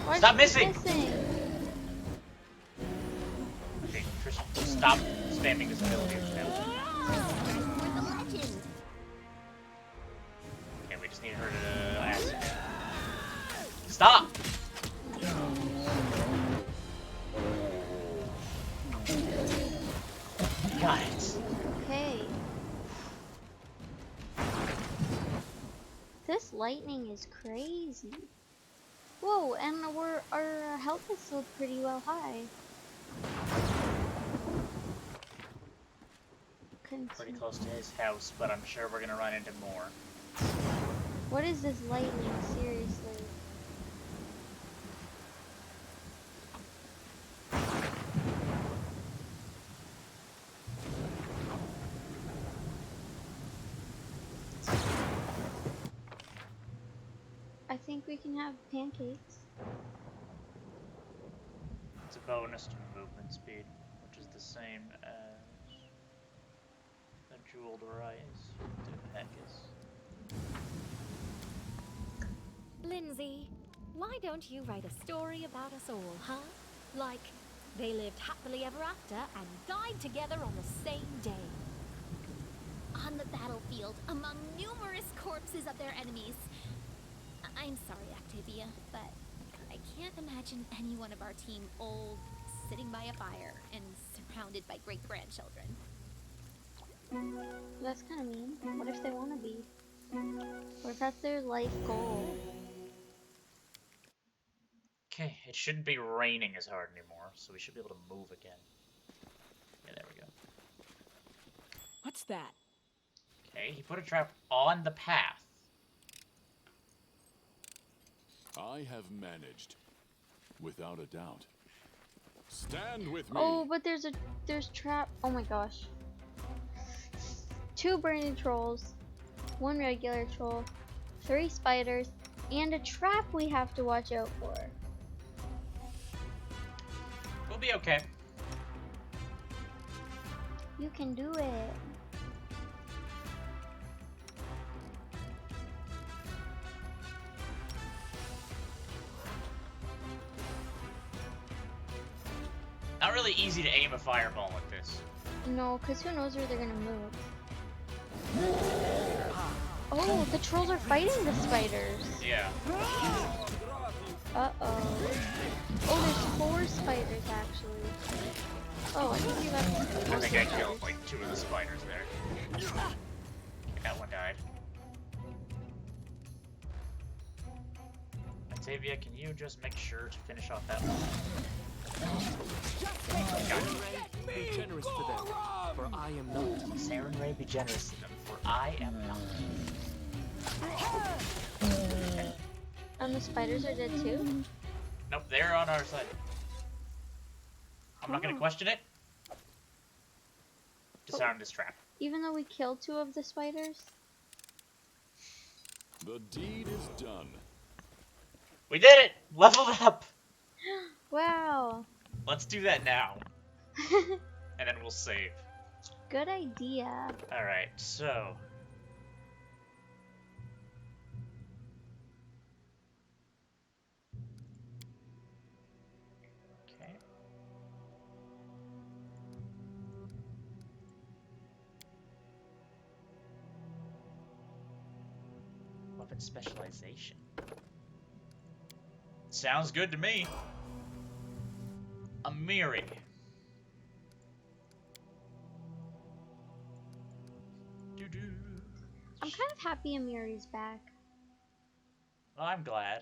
Why Stop is she missing! Okay, Trish, stop spamming this ability now. For the legend. Okay, we just need her to ask. Stop! Got it. Okay. This lightning is crazy. Whoa, and our health is still pretty well high. Pretty close to his house, but I'm sure we're gonna run into more. What is this lightning? Seriously. I think we can have pancakes. It's a bonus to movement speed, which is the same as a jeweled rise. What the heck is? Lindsay, why don't you write a story about us all, huh? Like, they lived happily ever after and died together on the same day. On the battlefield, among numerous corpses of their enemies. I'm sorry, Octavia, but I can't imagine any one of our team old, sitting by a fire, and surrounded by great-grandchildren. That's kind of mean. What if they want to be? What if that's their life goal? Okay, it shouldn't be raining as hard anymore, so we should be able to move again. Yeah, there we go. What's that? Okay, he put a trap on the path. I have managed, without a doubt. Stand with me. Oh, but there's trap. Oh my gosh. 2 brainy trolls, 1 regular troll, 3 spiders, and a trap we have to watch out for. We'll be okay. You can do it. Not really easy to aim a fireball like this. No, because who knows where they're gonna move. Oh, the trolls are fighting the spiders. Yeah. Uh-oh. Oh, there's 4 spiders, actually. Oh, I think you got I think I killed like 2 of the spiders there. Okay, that one died. Octavia, can you just make sure to finish off that one? Be generous to them, for I am not. Saren Ray, be generous to them, for I am not. And the spiders are dead too? Nope, they're on our side. I'm not gonna question it. Disarm this trap. Even though we killed 2 of the spiders? The deed is done. We did it! Leveled up! Wow. Let's do that now. And then we'll save. Good idea. Alright, so... Okay. Weapon specialization. Sounds good to me. Amiri. Doo-doo. I'm kind of happy Amiri's back. Well, I'm glad.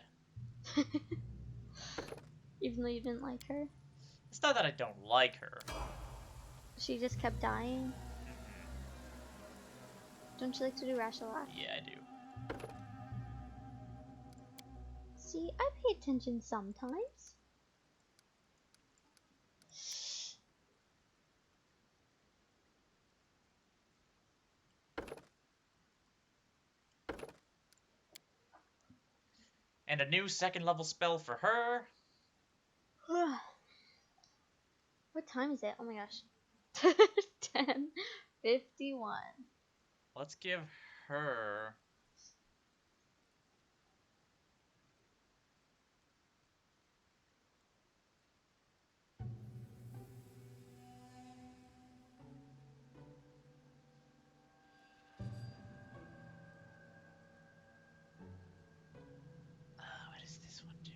Even though you didn't like her. It's not that I don't like her. She just kept dying. Don't you like to do Rashalak? Yeah, I do. See, I pay attention sometimes. And a new 2nd level spell for her. What time is it? Oh my gosh. 10:51. Let's give her... what does this one do?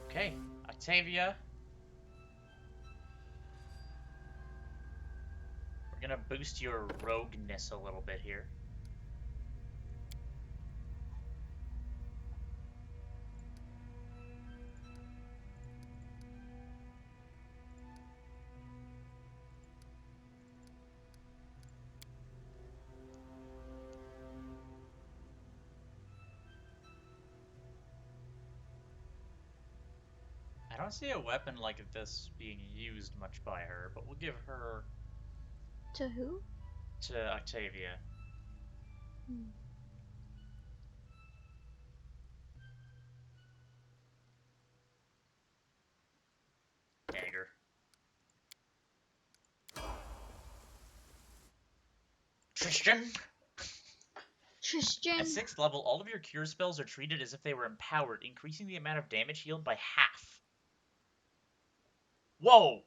Okay, Octavia. We're gonna boost your rogueness a little bit here. I don't see a weapon like this being used much by her, but we'll give her To who? to Octavia. Dagger. Tristan! Tristan. At 6th level, all of your cure spells are treated as if they were empowered, increasing the amount of damage healed by half. Whoa!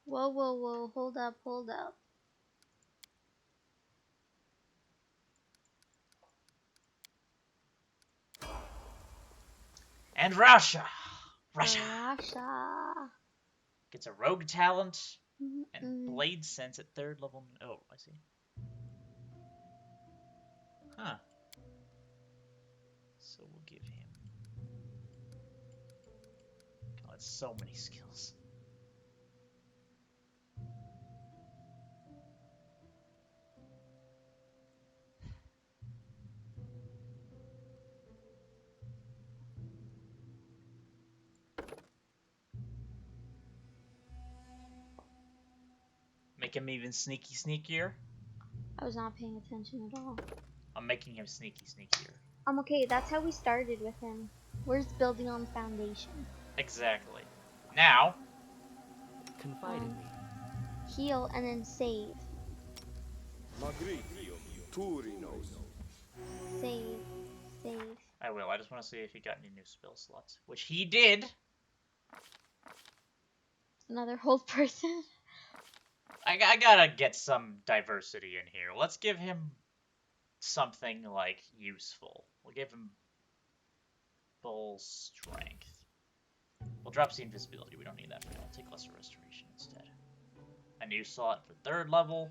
Whoa, whoa, whoa. Hold up, hold up. And Rasha! Rasha! Rasha. Gets a rogue talent and Mm-mm. blade sense at 3rd level. Oh, I see. Huh. So we'll give him... God, that's so many skills. Make him even sneakier. I was not paying attention at all. I'm making him sneakier. I'm okay, that's how we started with him. We're just building on the foundation. Exactly. Now, Confide in me. Heal and then save. Save. Save. I will. I just want to see if he got any new spell slots. Which he did. Another hold person. I gotta get some diversity in here. Let's give him something, like, useful. We'll give him full strength. We'll drop the invisibility. We don't need that for now. We'll take lesser restoration instead. A new slot for 3rd level.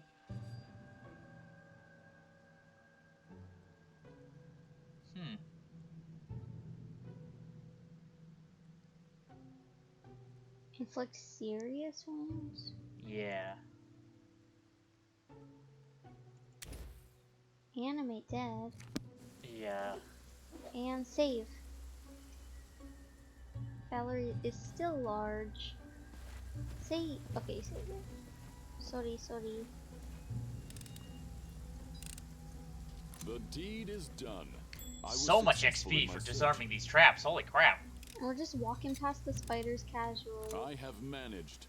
Inflict serious wounds. Yeah. Animate dead. Yeah. And save. Valerie is still large. Save. Okay, save it. Sorry. The deed is done. I was So much successful in XP my for search. disarming these traps. Holy crap. And we're just walking past the spiders casually. I have managed.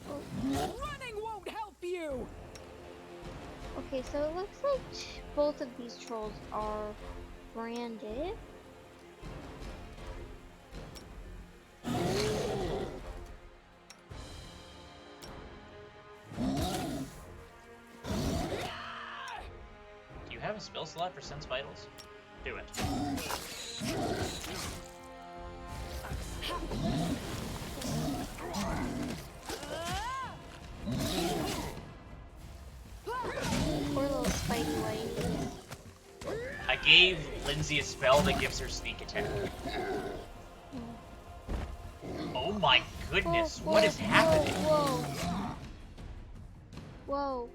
Running won't help you! Okay, so it looks like both of these trolls are branded. Do you have a spell slot for Sense Vitals? Do it. Poor little spidey lady. I gave Lindsay a spell that gives her sneak attack. Oh my goodness, what is happening? Whoa,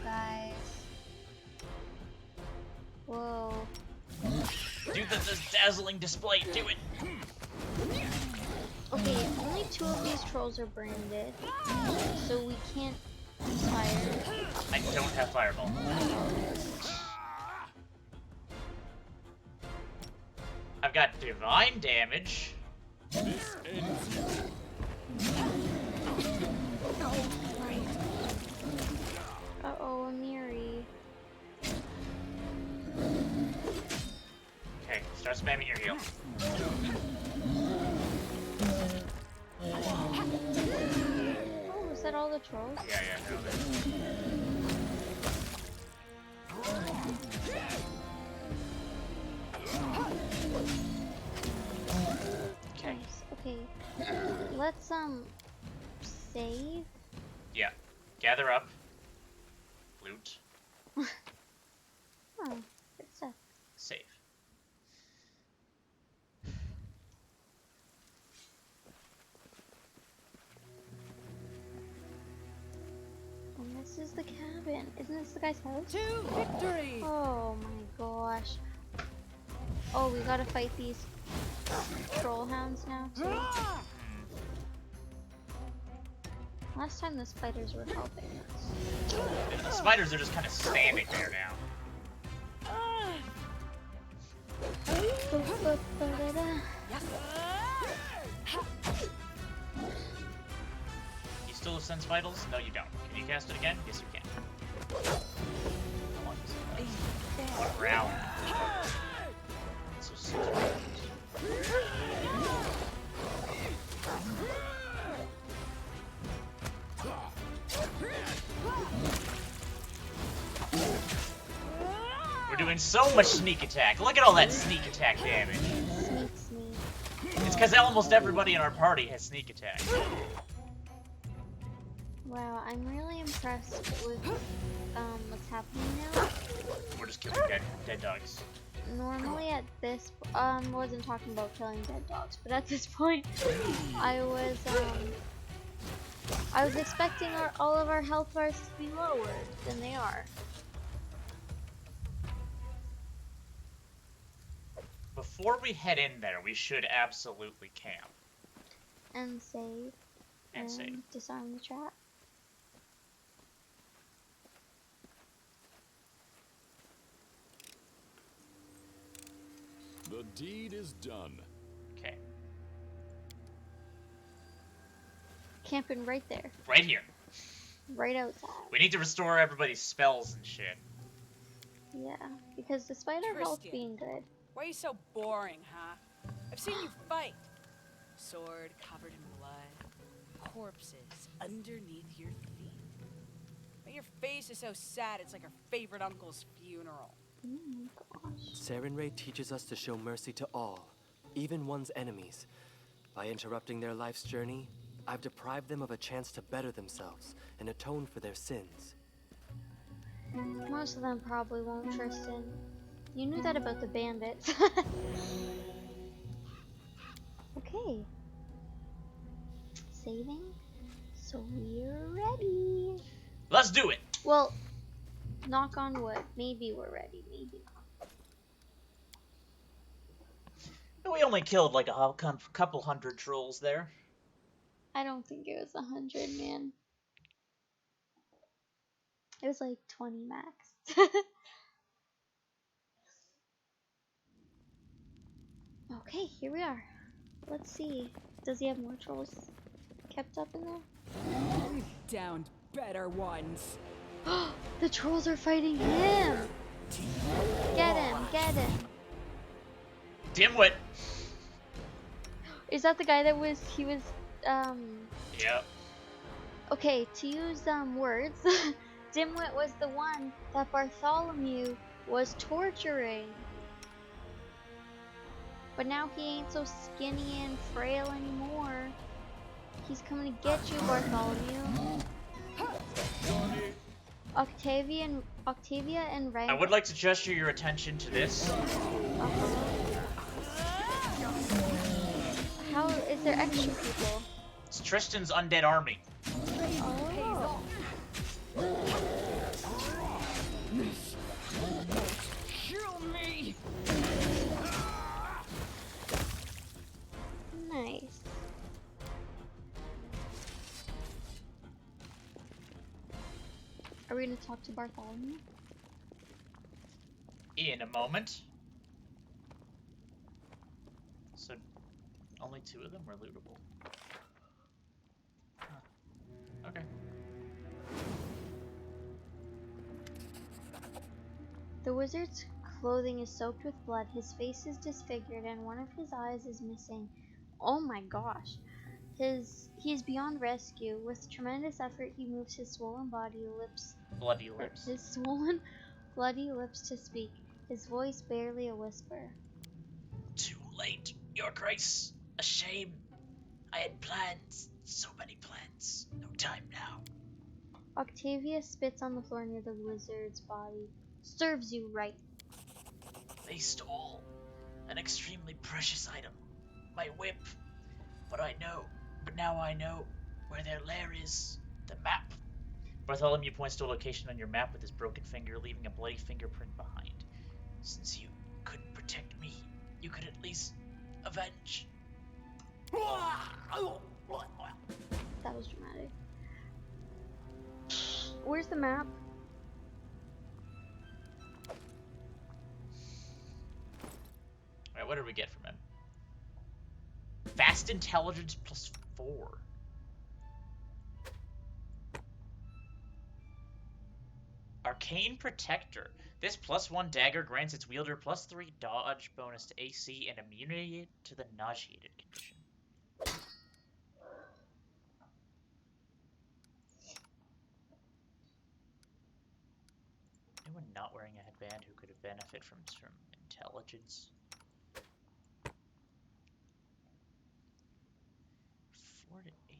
guys. Whoa. Do the dazzling display. Do it. Okay, only 2 of these trolls are branded, so we can't fire. I don't have fireball. I've got divine damage. This ends you. Uh-oh, Amiri. Okay, start spamming your heal. Oh, was that all the trolls? Yeah, nailed it. Okay. Nice. Okay. Let's save. Yeah. Gather up. Loot. Oh, good stuff. Save. And this is the cabin. Isn't this the guy's house? To victory! Oh my gosh. Oh, we gotta fight these troll hounds now too. Last time the spiders were helping us. The spiders are just kind of standing there now. You still have Sense Vitals? No, you don't. Can you cast it again? Yes, you can. One round. So 6 rounds. We're doing so much sneak attack. Look at all that sneak attack damage. Sneak. It's because almost everybody in our party has sneak attack. Wow, I'm really impressed with what's happening now. We're just killing dead dogs. Normally at this wasn't talking about killing dead dogs, but at this point I was expecting all of our health bars to be lower than they are. Before we head in there, we should absolutely camp. And save. And save. Disarm the trap. The deed is done. Okay. Camping right there. Right here. Right outside. We need to restore everybody's spells and shit. Yeah, because the spider health Tristan. being good. Why are you so boring, huh? I've seen you fight. Sword covered in blood. Corpses underneath your feet. But your face is so sad, it's like our favorite uncle's funeral. Oh my gosh. Sarenrae teaches us to show mercy to all, even one's enemies. By interrupting their life's journey, I've deprived them of a chance to better themselves and atone for their sins. Most of them probably won't, Tristan. You knew that about the bandits. Okay. Saving. So we're ready. Let's do it! Well, knock on wood. Maybe we're ready. Maybe not. We only killed like a couple hundred trolls there. I don't think it was 100, man. It was like 20 max. Okay, here we are. Let's see. Does he have more trolls kept up in there? We've downed better ones. The trolls are fighting him! Get him! Get him! Dimwit! Is that the guy that was, Yep. Okay, to use, words, Dimwit was the one that Bartholomew was torturing. But now he ain't so skinny and frail anymore. He's coming to get you, Bartholomew. Octavia and Ray. I would like to gesture your attention to this. How is there extra people? It's Tristan's undead army. Oh. Kill me! we gonna talk to Bartholomew? In a moment. So, only 2 of them were lootable. Huh. Okay. The wizard's clothing is soaked with blood, his face is disfigured, and one of his eyes is missing. Oh my gosh. He is beyond rescue. With tremendous effort, he moves his swollen Bloody lips. his swollen, bloody lips to speak, his voice barely a whisper. Too late, Your Grace. A shame. I had plans. So many plans. No time now. Octavia spits on the floor near the wizard's body. Serves you right. They stole an extremely precious item. My whip. But now I know where their lair is. The map. Bartholomew points to a location on your map with his broken finger, leaving a bloody fingerprint behind. Since you couldn't protect me, you could at least avenge. That was dramatic. Where's the map? Alright, what did we get from him? Fast intelligence +4. Arcane Protector. This +1 dagger grants its wielder +3 dodge bonus to AC and immunity to the nauseated condition. Anyone not wearing a headband who could benefit from some intelligence? 4 to 18.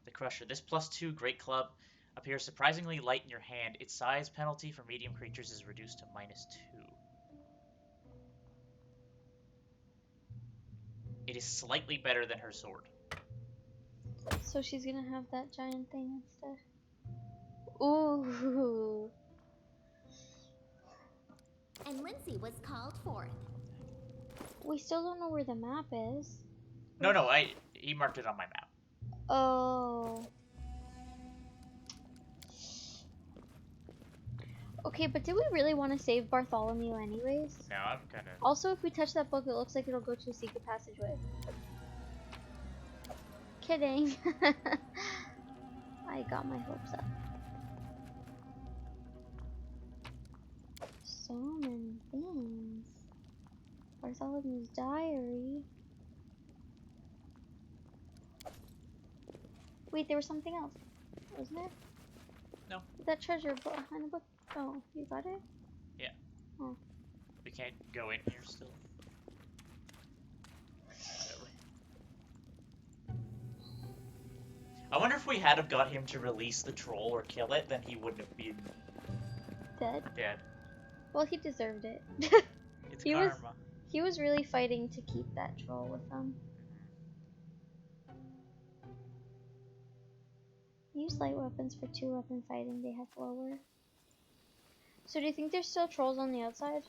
The Crusher. This +2 Great Club appears surprisingly light in your hand. Its size penalty for medium creatures is reduced to -2. It is slightly better than her sword. So she's gonna have that giant thing instead. Ooh. And Lindsay was called forth. We still don't know where the map is. No, he marked it on my map. Oh. Okay, but did we really want to save Bartholomew anyways? No, I'm kind of... Also, if we touch that book, it looks like it'll go to a secret passageway. Kidding. I got my hopes up. So many things. Bartholomew's diary. Wait, there was something else, wasn't there? No. That treasure behind the book. Oh, you got it? Yeah. Oh. We can't go in here still. Whatever. I wonder if we had have got him to release the troll or kill it, then he wouldn't have been Dead? dead. Well, he deserved it. It's He karma. He was really fighting to keep that troll with him. Use light weapons for 2-weapon fighting, they have lower. So do you think there's still trolls on the outside?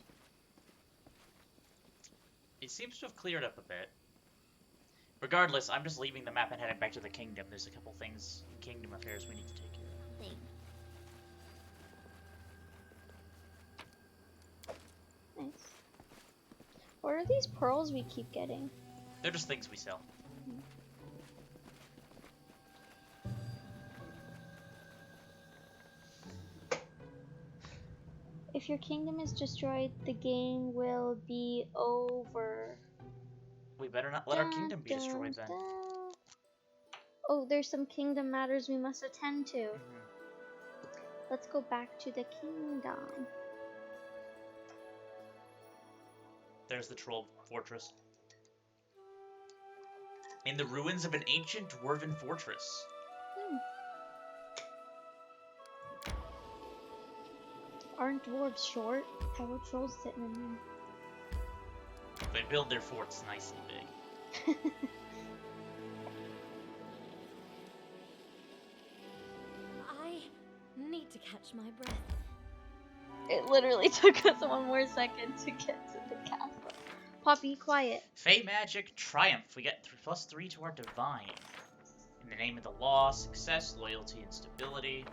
It seems to have cleared up a bit. Regardless, I'm just leaving the map and heading back to the kingdom. There's a couple things in kingdom affairs we need to take care of. Thing. Nice. What are these pearls we keep getting? They're just things we sell. If your kingdom is destroyed, the game will be over. We better not let our kingdom be destroyed then. Oh, there's some kingdom matters we must attend to. Let's go back to the kingdom. There's the troll fortress. In the ruins of an ancient dwarven fortress. Aren't dwarves short? How are trolls sitting in them? They build their forts nice and big. I need to catch my breath. It literally took us 1 more second to get to the castle. Poppy, quiet. Fey Magic Triumph. We get +3 to our Divine. the name of the law, success, loyalty, and stability.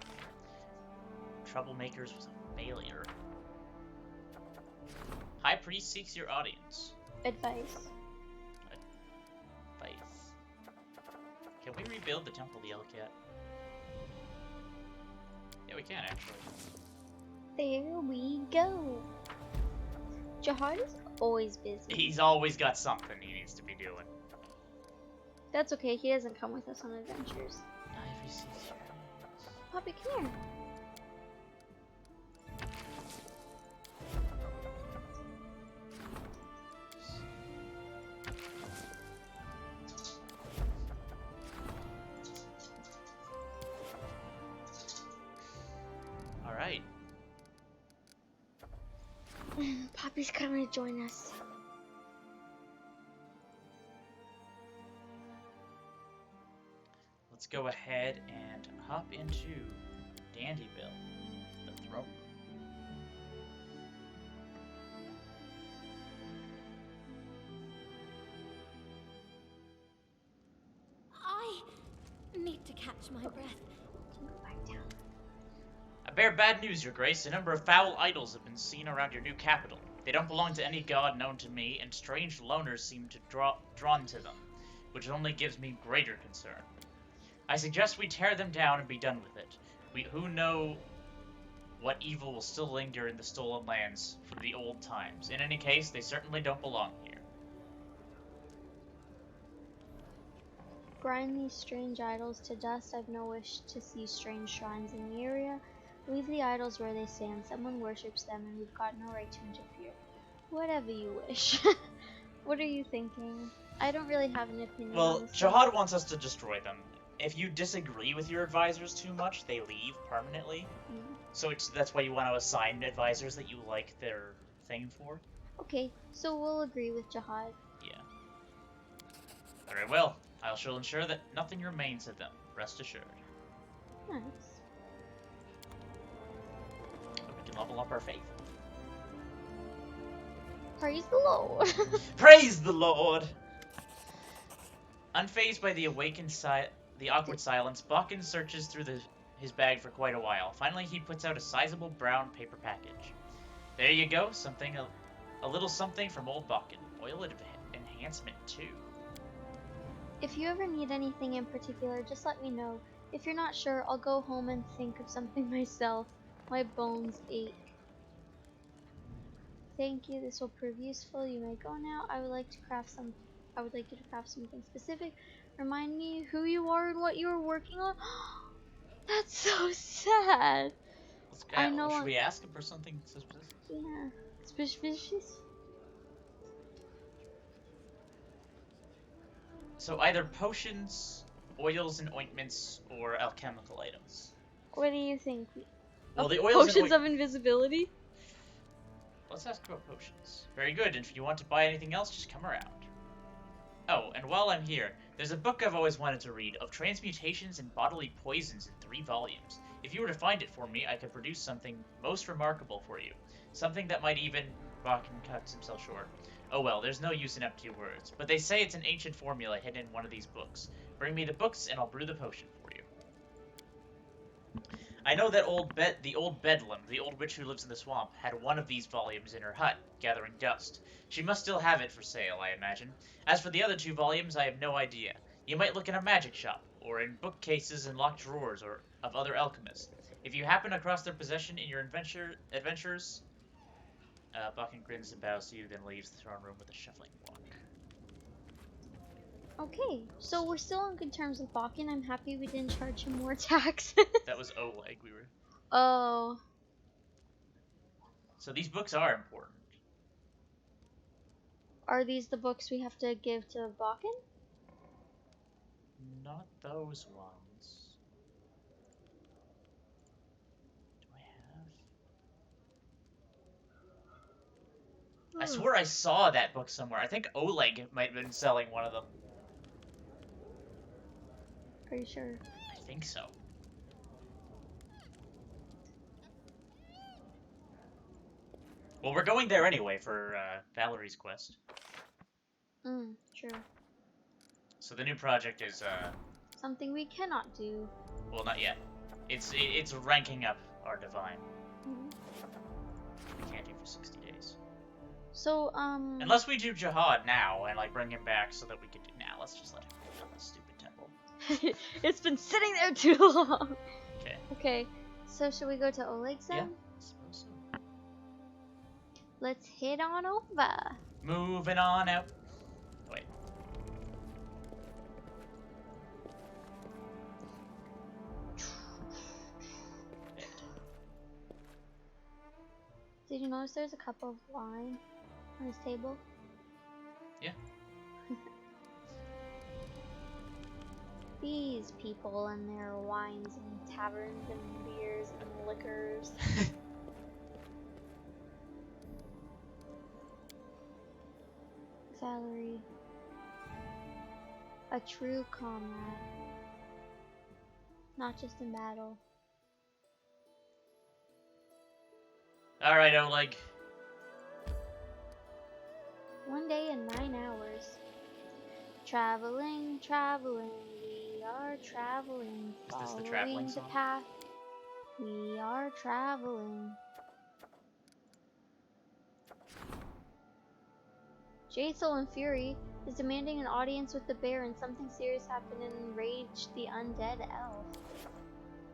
Troublemakers was a failure. High Priest seeks your audience. Advice. Advice. Can we rebuild the Temple of the Cat? Yeah, we can actually. There we go. Jihad is always busy. He's always got something he needs to be doing. That's okay, he doesn't come with us on adventures. Ivy seeks your audience. Puppy, come here. Alright. Poppy's coming to join us. Let's go ahead and hop into Dandyville, the throne room. I need to catch my breath. Go back down. I bear bad news, Your Grace. A number of foul idols have been seen around your new capital. They don't belong to any god known to me, and strange loners seem to drawn to them, which only gives me greater concern. I suggest we tear them down and be done with it. Who know what evil will still linger in the stolen lands from the old times. In any case, they certainly don't belong here. Grind these strange idols to dust. I've no wish to see strange shrines in the area. Leave the idols where they stand. Someone worships them, and we've got no right to interfere. Whatever you wish. What are you thinking? I don't really have an opinion. Well, on this Jihad wants us to destroy them. If you disagree with your advisors too much, they leave permanently. Mm. So that's why you want to assign advisors that you like their thing for. Okay, so we'll agree with Jihad. Yeah. Very well. I shall ensure that nothing remains of them. Rest assured. Nice. We can level up our faith. Praise the Lord. Praise the Lord! Unfazed by the awkward silence, Bakken searches through his bag for quite a while. Finally, he puts out a sizable brown paper package. There you go, something, a little something from old Bakken. Oil enhancement, too. If you ever need anything in particular, just let me know. If you're not sure, I'll go home and think of something myself. My bones ache. Thank you, this will prove useful. You may go now. I would like you to craft something specific. Remind me who you are and what you are working on. That's so sad. I know. Should we ask him for something suspicious? Yeah. Suspicious? So either potions, oils and ointments, or alchemical items. What do you think? Well, the oils Potions of invisibility? Let's ask about potions. Very good, and if you want to buy anything else, just come around. Oh, and while I'm here, there's a book I've always wanted to read of transmutations and bodily poisons in 3 volumes. If you were to find it for me, I could produce something most remarkable for you. Something that might even... Bakken cuts himself short. Oh well, there's no use in empty words. But they say it's an ancient formula hidden in one of these books. Bring me the books and I'll brew the potion for you. I know that the old Bedlam, the old witch who lives in the swamp, had one of these volumes in her hut, gathering dust. She must still have it for sale, I imagine. As for the other 2 volumes, I have no idea. You might look in a magic shop, or in bookcases and locked drawers or of other alchemists. If you happen across their possession in your adventures... Bakken grins and bows to you, then leaves the throne room with a shuffling walk. Okay, so we're still on good terms with Bakken. I'm happy we didn't charge him more tax. That was Oleg we were... Oh. So these books are important. Are these the books we have to give to Bakken? Not those ones. Do I have... I swear I saw that book somewhere. I think Oleg might have been selling one of them. Are you sure? I think so. Well, we're going there anyway for Valerie's quest. True. So the new project is Something we cannot do. Well, not yet. It's ranking up our divine. Mhm. We can't do for 60 days. So, Unless we do Jihad now and like bring him back so that we could do. Nah, let's just let him go down the stupid temple. it's been sitting there too long. Okay. Okay, so should we go to Oleg's then? Yeah. I suppose so. Let's head on over. Moving on out. Wait. Did you notice there's a cup of wine on his table? Yeah. These people and their wines and taverns and beers and liquors. Valerie. A true comrade. Not just in battle. All right, Oleg. One day in 9 hours. Traveling, traveling, we are traveling. Is this the Following traveling the song? path. We are traveling. Jaethal in fury is demanding an audience with the bear, and something serious happened and enraged the undead elf.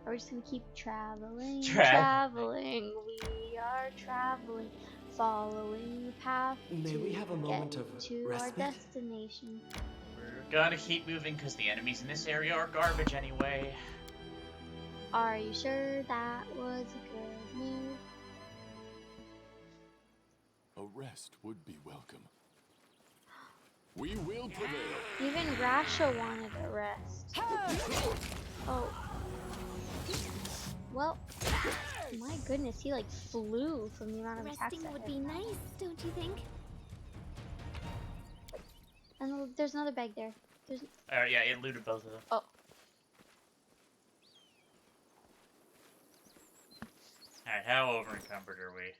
Are we just gonna keep traveling, traveling? We are traveling, following the path May we have a moment get of to our respite? destination. We're gonna keep moving because the enemies in this area are garbage anyway. Are you sure that was a good move? A rest would be welcome. We will prevail. Even Rasha wanted a rest. Oh. Well, my goodness, he like flew from the amount of attacks. Resting that would hit. be nice, don't you think? And there's another bag there. There's. Yeah, it looted both of them. Oh. Alright, how overencumbered are we?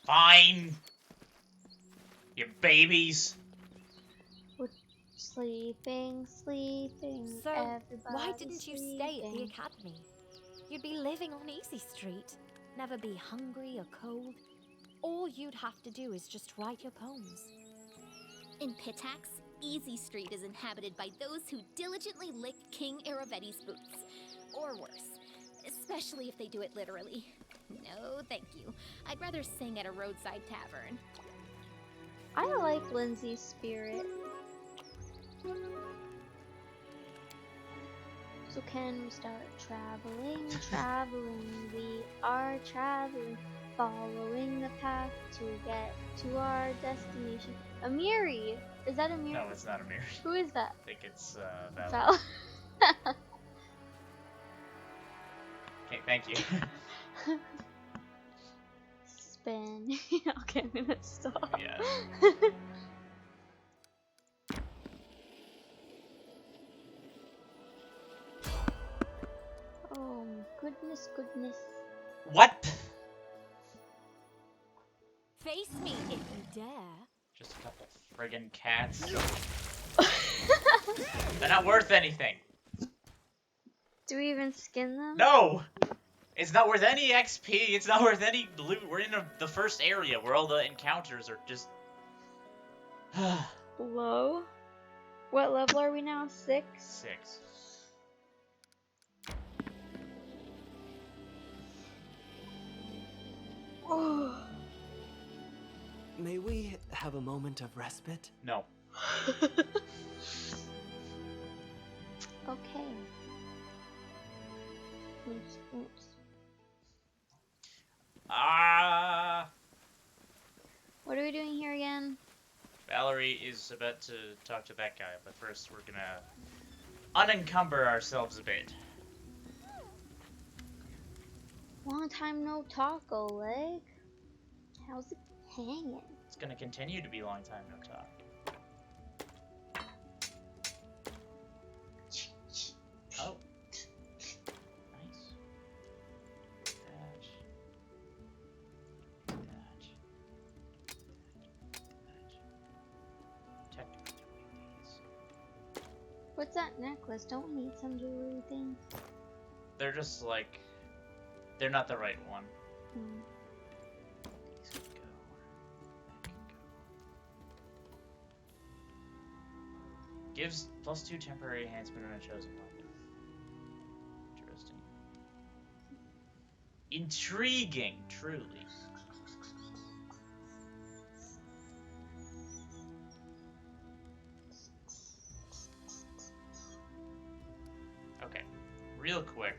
Fine! You babies! Sleeping, sleeping. So, everybody why didn't you stay at the sleeping. academy? You'd be living on Easy Street, never be hungry or cold. All you'd have to do is just write your poems. In Pitax, Easy Street is inhabited by those who diligently lick King Aravetti's boots. Or worse. Especially if they do it literally. No, thank you. I'd rather sing at a roadside tavern. I like Lindsay's spirit. So can we start traveling, traveling? We are traveling, following the path to get to our destination. Amiri! Is that Amiri? No, it's not a mirror. Who is that? I think it's, Val. Val. Okay, thank you. Spin. Okay, I'm gonna stop. Yeah. Oh, goodness, goodness. What? Face me if you dare. Just a couple friggin' cats. They're not worth anything. Do we even skin them? No! It's not worth any XP, it's not worth any loot. We're in the first area where all the encounters are just... Low? What level are we now? 6? 6. Oh. May we have a moment of respite? No. Okay. Oops, oops. What are we doing here again? Valerie is about to talk to that guy, but first we're gonna unencumber ourselves a bit. Long time no talk, Oleg. How's it hanging? It's gonna continue to be a long time no talk. Oh. Nice. Dash. Dash. Dash. Technical weakness. What's that necklace? Don't we need some jewelry things? They're just like, they're not the right one. Hmm. These could go. That could go. Gives +2 temporary enhancement on a chosen weapon. Interesting. Intriguing, truly. Okay, real quick.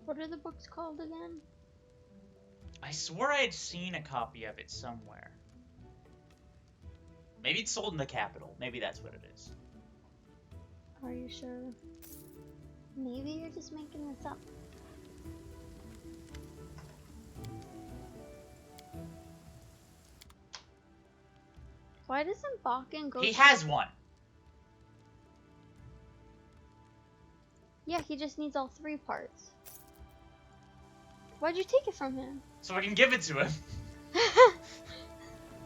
What are the books called again? I swore I had seen a copy of it somewhere. Maybe it's sold in the capital. Maybe that's what it is. Are you sure? Maybe you're just making this up. Why doesn't Bakken go? He has one! Yeah, he just needs all 3 parts. Why'd you take it from him? So I can give it to him.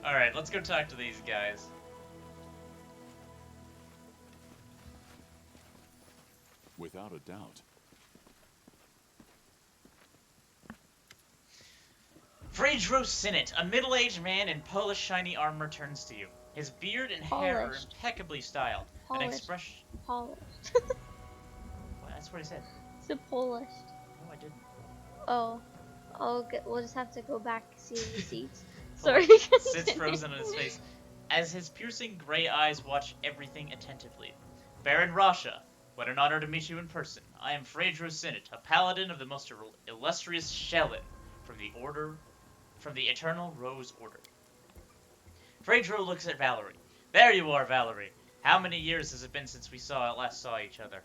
Alright, let's go talk to these guys. Without a doubt. Freydro Sinnett, a middle-aged man in polished shiny armor, turns to you. His beard and hair are Polished. impeccably styled. An Polished. expression... Polished. Well, that's what I said. It's a polished. No, I didn't. Oh. Okay, we'll just have to go back and see the receipts. Sorry. Sorry. Sits frozen on his face, as his piercing gray eyes watch everything attentively. Baron Rasha, what an honor to meet you in person. I am Freydro Sinnett, a paladin of the most illustrious Shellin, from the Eternal Rose Order. Freydro looks at Valerie. There you are, Valerie. How many years has it been since we last saw each other?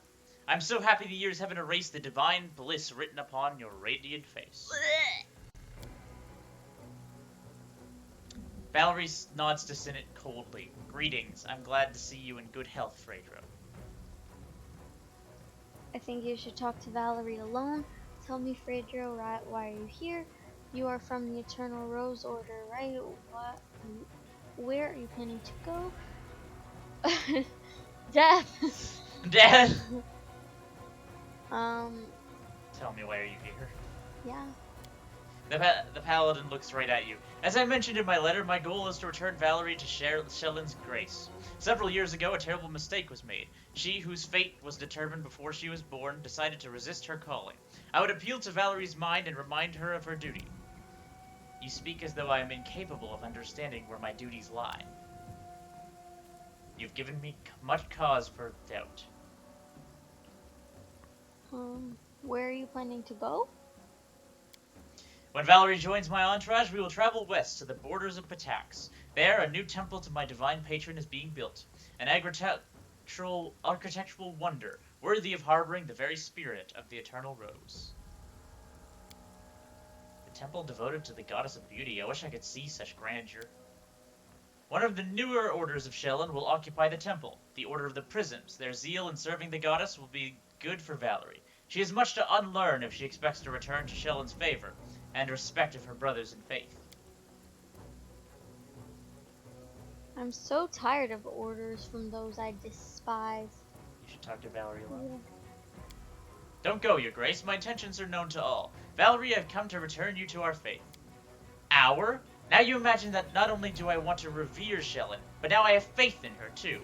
I'm so happy the years haven't erased the divine bliss written upon your radiant face. Valerie nods to Sinnett coldly. Greetings. I'm glad to see you in good health, Freydro. I think you should talk to Valerie alone. Tell me, Freydro, why are you here? You are from the Eternal Rose Order, right? What? Where are you planning to go? Death! Dad! Tell me, why are you here? Yeah. The paladin looks right at you. As I mentioned in my letter, my goal is to return Valerie to Shellin's grace. Several years ago, a terrible mistake was made. She, whose fate was determined before she was born, decided to resist her calling. I would appeal to Valerie's mind and remind her of her duty. You speak as though I am incapable of understanding where my duties lie. You've given me much cause for doubt. Where are you planning to go? When Valerie joins my entourage, we will travel west to the borders of Patax. There, a new temple to my divine patron is being built. An architectural wonder, worthy of harboring the very spirit of the Eternal Rose. The temple devoted to the goddess of beauty. I wish I could see such grandeur. One of the newer orders of Shellin will occupy the temple, the Order of the Prisms. Their zeal in serving the goddess will be good for Valerie. She has much to unlearn if she expects to return to Shellin's favor and respect of her brothers in faith. I'm so tired of orders from those I despise. You should talk to Valerie alone. Yeah. Don't go, Your Grace. My intentions are known to all. Valerie, I've come to return you to our faith. Our? Now you imagine that not only do I want to revere Shellin, but now I have faith in her, too.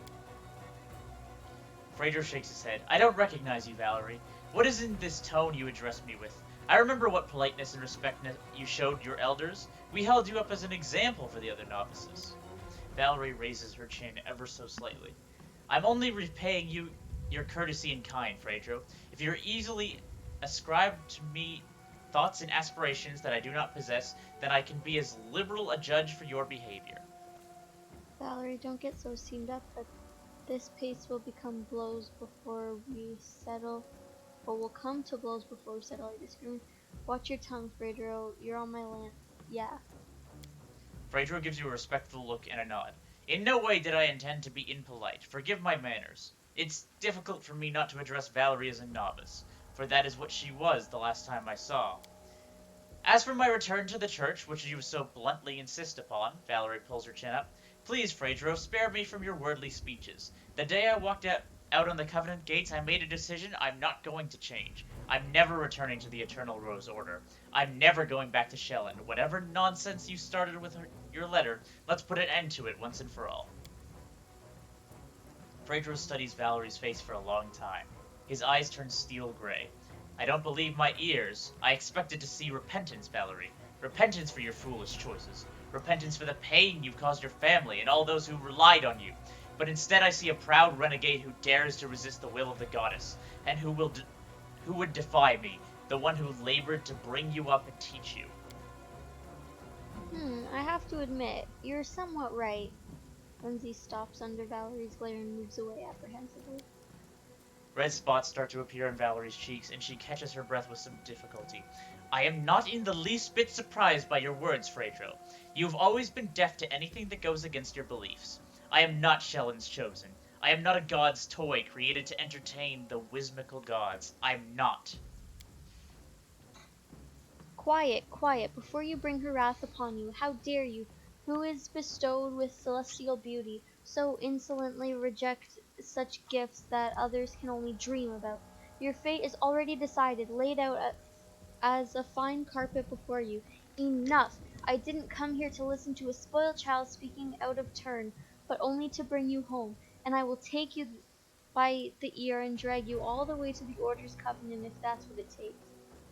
Freydro shakes his head. I don't recognize you, Valerie. What is in this tone you address me with? I remember what politeness and respect you showed your elders. We held you up as an example for the other novices. Valerie raises her chin ever so slightly. I'm only repaying you your courtesy in kind, Freydro. If you're easily ascribe to me thoughts and aspirations that I do not possess, then I can be as liberal a judge for your behavior. Valerie, don't get so steamed up that this pace will become blows before we settle. Or will come to blows before we settle our disagreement. Watch your tongue, Freydro. You're on my land. Yeah. Freydro gives you a respectful look and a nod. In no way did I intend to be impolite. Forgive my manners. It's difficult for me not to address Valerie as a novice, for that is what she was the last time I saw. As for my return to the church, which you so bluntly insist upon, Valerie pulls her chin up, please, Phaedro, spare me from your worldly speeches. The day I walked out on the Covenant gates, I made a decision I'm not going to change. I'm never returning to the Eternal Rose Order. I'm never going back to Shellen. Whatever nonsense you started with your letter, let's put an end to it once and for all. Phaedro studies Valerie's face for a long time. His eyes turn steel gray. I don't believe my ears. I expected to see repentance, Valerie. Repentance for your foolish choices. Repentance for the pain you've caused your family and all those who relied on you. But instead I see a proud renegade who dares to resist the will of the goddess, and who would defy me, the one who labored to bring you up and teach you. I have to admit, you're somewhat right. Lindsay stops under Valerie's glare and moves away apprehensively. Red spots start to appear on Valerie's cheeks, and she catches her breath with some difficulty. I am not in the least bit surprised by your words, Phaedro. You have always been deaf to anything that goes against your beliefs. I am not Shellen's chosen. I am not a god's toy created to entertain the whimsical gods. I'm not. Quiet, quiet, before you bring her wrath upon you. How dare you, who is bestowed with celestial beauty, so insolently reject such gifts that others can only dream about? Your fate is already decided, laid out as a fine carpet before you. Enough! I didn't come here to listen to a spoiled child speaking out of turn, but only to bring you home, and I will take you by the ear and drag you all the way to the Order's Covenant if that's what it takes.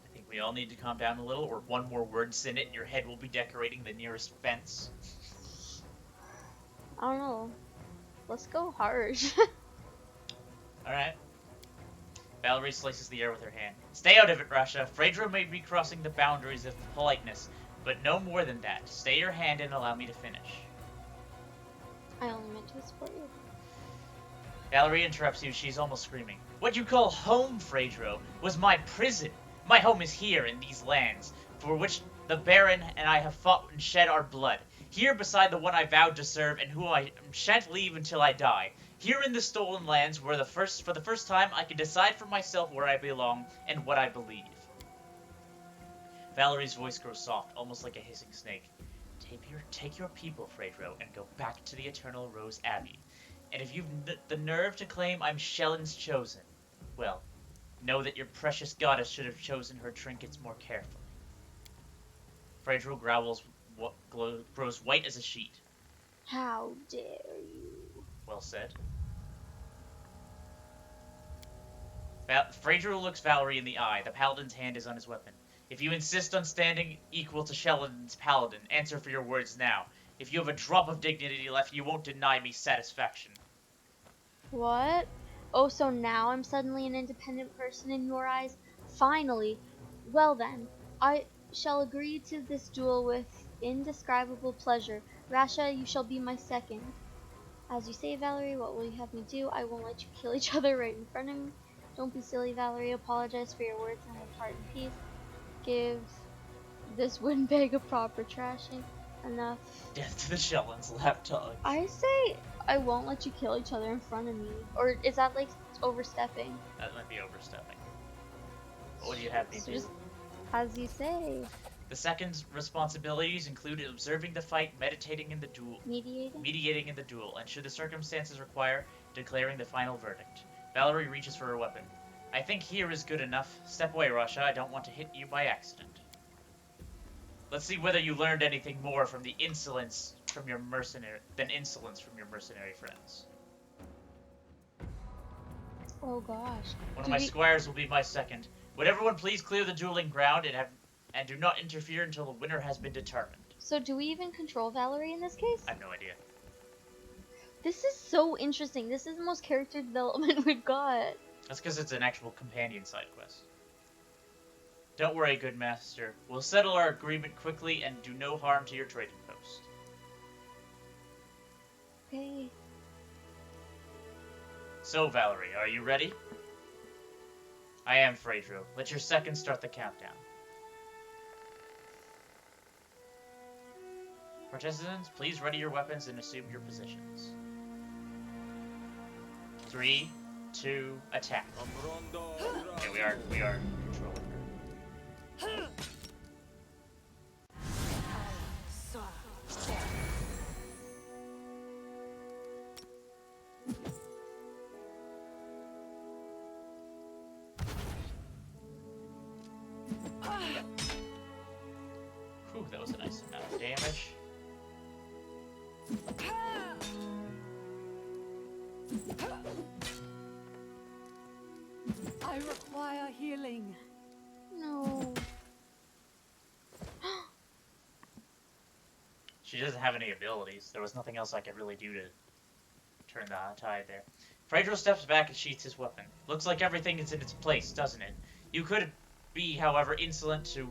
I think we all need to calm down a little, or one more word in it and your head will be decorating the nearest fence. I don't know. Let's go harsh. Alright. Valerie slices the air with her hand. Stay out of it, Rasha. Phaedro may be crossing the boundaries of politeness, but no more than that. Stay your hand and allow me to finish. I only meant to support you. Valerie interrupts you. She's almost screaming. What you call home, Phaedro, was my prison. My home is here in these lands, for which the Baron and I have fought and shed our blood. Here beside the one I vowed to serve and who I shan't leave until I die. Here in the stolen lands where for the first time I can decide for myself where I belong and what I believe. Valerie's voice grows soft, almost like a hissing snake. Take your people, Phaedro, and go back to the Eternal Rose Abbey. And if you've the nerve to claim I'm Shellen's chosen, well, know that your precious goddess should have chosen her trinkets more carefully. Phaedro growls, grows white as a sheet. How dare you? Well said. Phaedro looks Valerie in the eye. The paladin's hand is on his weapon. If you insist on standing equal to Shellen's paladin, answer for your words now. If you have a drop of dignity left, you won't deny me satisfaction. What? Oh, so now I'm suddenly an independent person in your eyes? Finally. Well then, I shall agree to this duel with indescribable pleasure. Rasha, you shall be my second. As you say, Valerie, what will you have me do? I won't let you kill each other right in front of me. Don't be silly, Valerie. Apologize for your words and have heart in peace. Give this windbag a proper trashing. Enough. Death to the Shellen's lapdog. I say I won't let you kill each other in front of me. Or is that like overstepping? That might be overstepping. What do you have me So do? just as you say. The second's responsibilities include observing the fight, meditating in the duel, mediating in the duel, and should the circumstances require, declaring the final verdict. Valerie reaches for her weapon. I think here is good enough. Step away, Rasha. I don't want to hit you by accident. Let's see whether you learned anything more from the insolence from your mercenary friends. Oh gosh. One of my squires will be my second. Would everyone please clear the dueling ground and do not interfere until the winner has been determined. So do we even control Valerie in this case? I have no idea. This is so interesting. This is the most character development we've got. That's because it's an actual companion side quest. Don't worry, good master. We'll settle our agreement quickly and do no harm to your trading post. Okay. So, Valerie, are you ready? I am, Phaedro. Let your second start the countdown. Participants, please ready your weapons and assume your positions. 3, 2, attack. Okay, we are controlling her. Whew, that was a nice amount of damage. I require healing. No. She doesn't have any abilities. There was nothing else I could really do to turn the tide there. Phaedro steps back and sheaths his weapon. Looks like everything is in its place, doesn't it? You could be, however, insolent to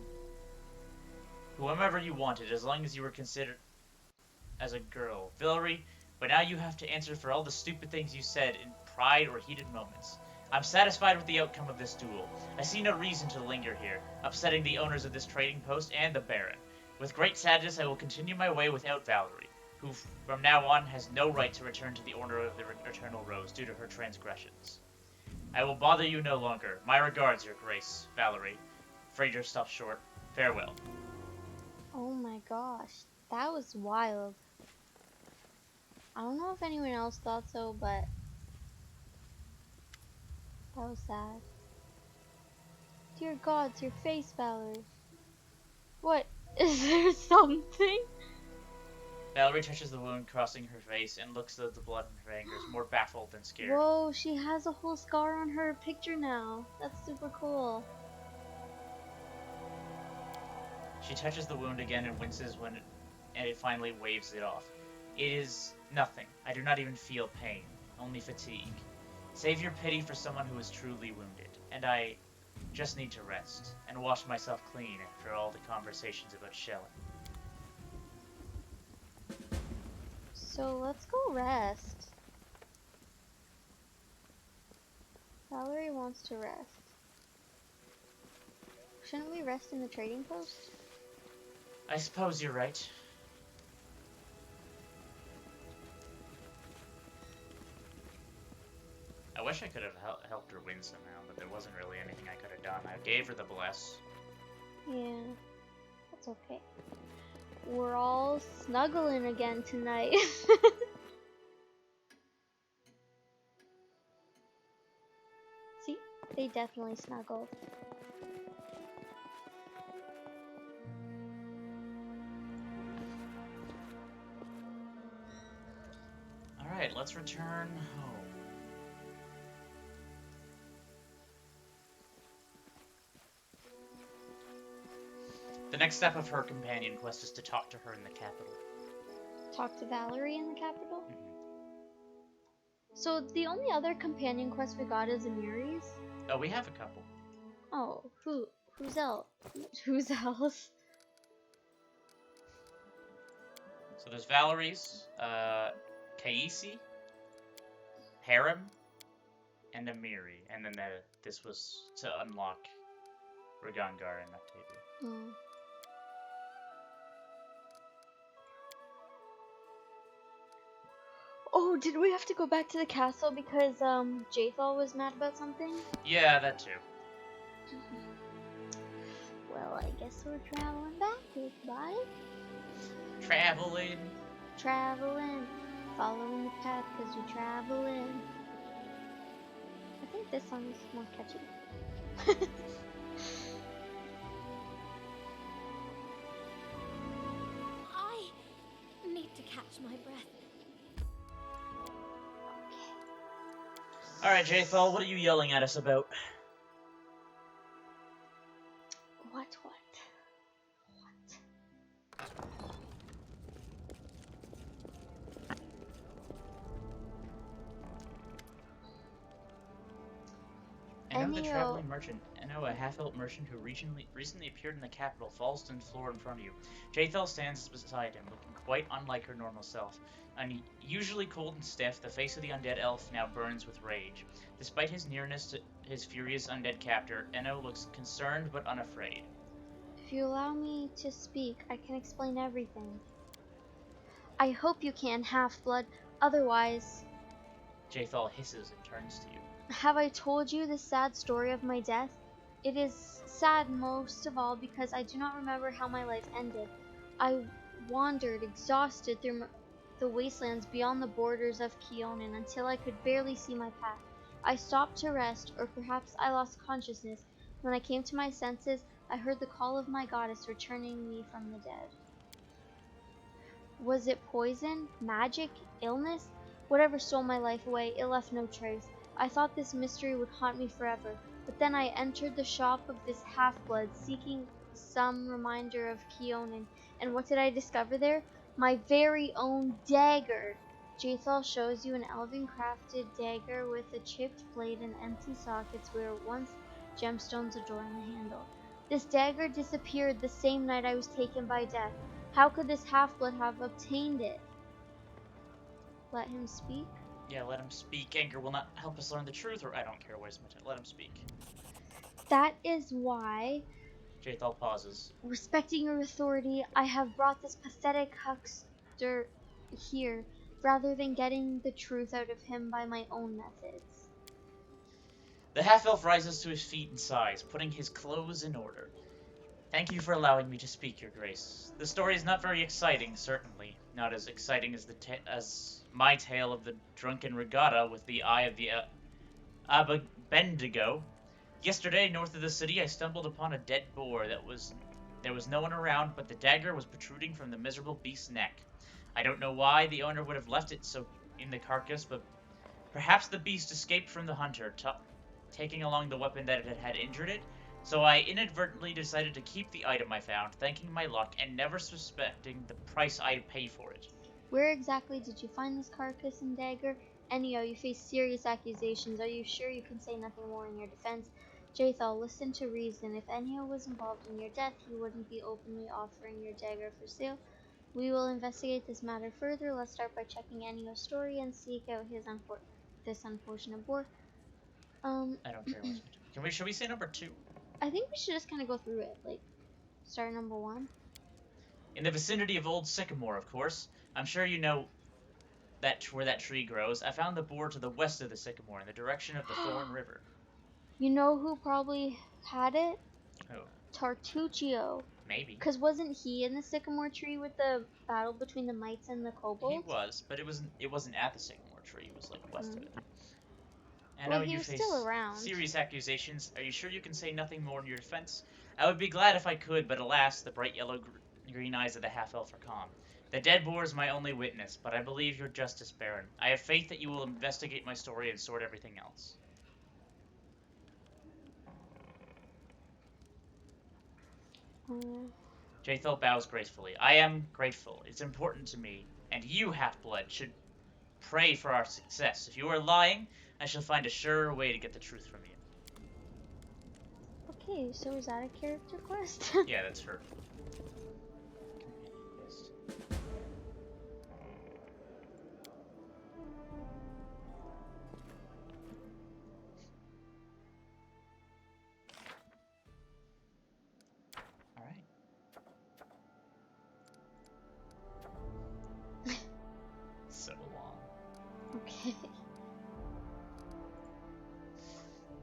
whomever you wanted, as long as you were considered as a girl. Valerie, but now you have to answer for all the stupid things you said in pride or heated moments. I'm satisfied with the outcome of this duel. I see no reason to linger here, upsetting the owners of this trading post and the Baron. With great sadness, I will continue my way without Valerie, who from now on has no right to return to the Order of the Eternal Rose due to her transgressions. I will bother you no longer. My regards, Your Grace, Valerie. Phaedro stops short. Farewell. Oh my gosh, that was wild. I don't know if anyone else thought so, but that was sad. Dear gods, your face, Valerie. What? Is there something? Valerie touches the wound crossing her face and looks at the blood in her fingers, more baffled than scared. Whoa, she has a whole scar on her picture now. That's super cool. She touches the wound again and winces and it finally waves it off. It is nothing. I do not even feel pain, only fatigue. Save your pity for someone who is truly wounded, and I just need to rest and wash myself clean after all the conversations about shelling. So let's go rest. Valerie wants to rest. Shouldn't we rest in the trading post? I suppose you're right. I wish I could have helped her win somehow, but there wasn't really anything I could have done. I gave her the bless. Yeah, that's okay. We're all snuggling again tonight. See? They definitely snuggled. Alright, let's return home. The next step of her companion quest is to talk to her in the capital. Talk to Valerie in the capital? So the only other companion quest we got is Amiri's? Oh, we have a couple. Oh, who's else? Who's else? So there's Valerie's, Kaisi, Harem, and Amiri. And then this was to unlock Ragangar and Octavia. Mm. Oh, did we have to go back to the castle because Jathal was mad about something? Yeah, that too. Well, I guess we're traveling back, goodbye. Traveling. Traveling. Following the path because you're traveling. I think this song is more catchy. I need to catch my breath. Alright, Jathal, what are you yelling at us about? What? The traveling merchant. A half-elf merchant who recently appeared in the capital falls to the floor in front of you. Jathal stands beside him, looking quite unlike her normal self. Unusually cold and stiff, the face of the undead elf now burns with rage. Despite his nearness to his furious undead captor, Enno looks concerned but unafraid. If you allow me to speak, I can explain everything. I hope you can, Half-Blood. Otherwise, Jathal hisses and turns to you. have I told you the sad story of my death? It is sad most of all because I do not remember how my life ended. I wandered exhausted through the wastelands beyond the borders of Keonan until I could barely see my path. I stopped to rest, or perhaps I lost consciousness. When I came to my senses, I heard the call of my goddess returning me from the dead. Was it poison, magic, illness? Whatever stole my life away, it left no trace. I thought this mystery would haunt me forever, but then I entered the shop of this half-blood, seeking some reminder of Keonan, and what did I discover there? My very own dagger! Jathal shows you an elven-crafted dagger with a chipped blade and empty sockets where once gemstones adorn the handle. This dagger disappeared the same night I was taken by death. How could this half-blood have obtained it? Let him speak? Yeah, let him speak. Anger will not help us learn the truth, or I don't care what he's meant to. Let him speak. That is why, Jathal pauses. respecting your authority, I have brought this pathetic huckster here, rather than getting the truth out of him by my own methods. The half-elf rises to his feet and sighs, putting his clothes in order. Thank you for allowing me to speak, Your Grace. The story is not very exciting, certainly. Not as exciting as as my tale of the drunken regatta with the eye of the Bendigo. Yesterday, north of the city, I stumbled upon a dead boar there was no one around, but the dagger was protruding from the miserable beast's neck. I don't know why the owner would have left it so in the carcass, but perhaps the beast escaped from the hunter, taking along the weapon that had injured it. So I inadvertently decided to keep the item I found, thanking my luck and never suspecting the price I'd pay for it. Where exactly did you find this carcass and dagger? Enio, you face serious accusations. Are you sure you can say nothing more in your defense? Jathal, listen to reason. If Enio was involved in your death, he wouldn't be openly offering your dagger for sale. We will investigate this matter further. Let's start by checking Enio's story and seek out this unfortunate boar. I don't care what's meant to. Should we say number 2? I think we should just kind of go through it. Like, start number 1. In the vicinity of Old Sycamore, of course. I'm sure you know where that tree grows. I found the boar to the west of the sycamore, in the direction of the Thorn River. You know who probably had it? Oh, Tartuccio. maybe. Because wasn't he in the sycamore tree with the battle between the mites and the kobolds? He was, but it wasn't at the sycamore tree. It was like west of it. I Well, know he you was face still around. serious accusations. Are you sure you can say nothing more in your defense? I would be glad if I could, but alas, the bright yellow green eyes of the half-elf are calm. The dead boar is my only witness, but I believe your justice, Baron. I have faith that you will investigate my story and sort everything else. Jathal bows gracefully. I am grateful. It's important to me, and you, Half-Blood, should pray for our success. If you are lying, I shall find a surer way to get the truth from you. Okay, so is that a character quest? Yeah, that's her. So long. Okay.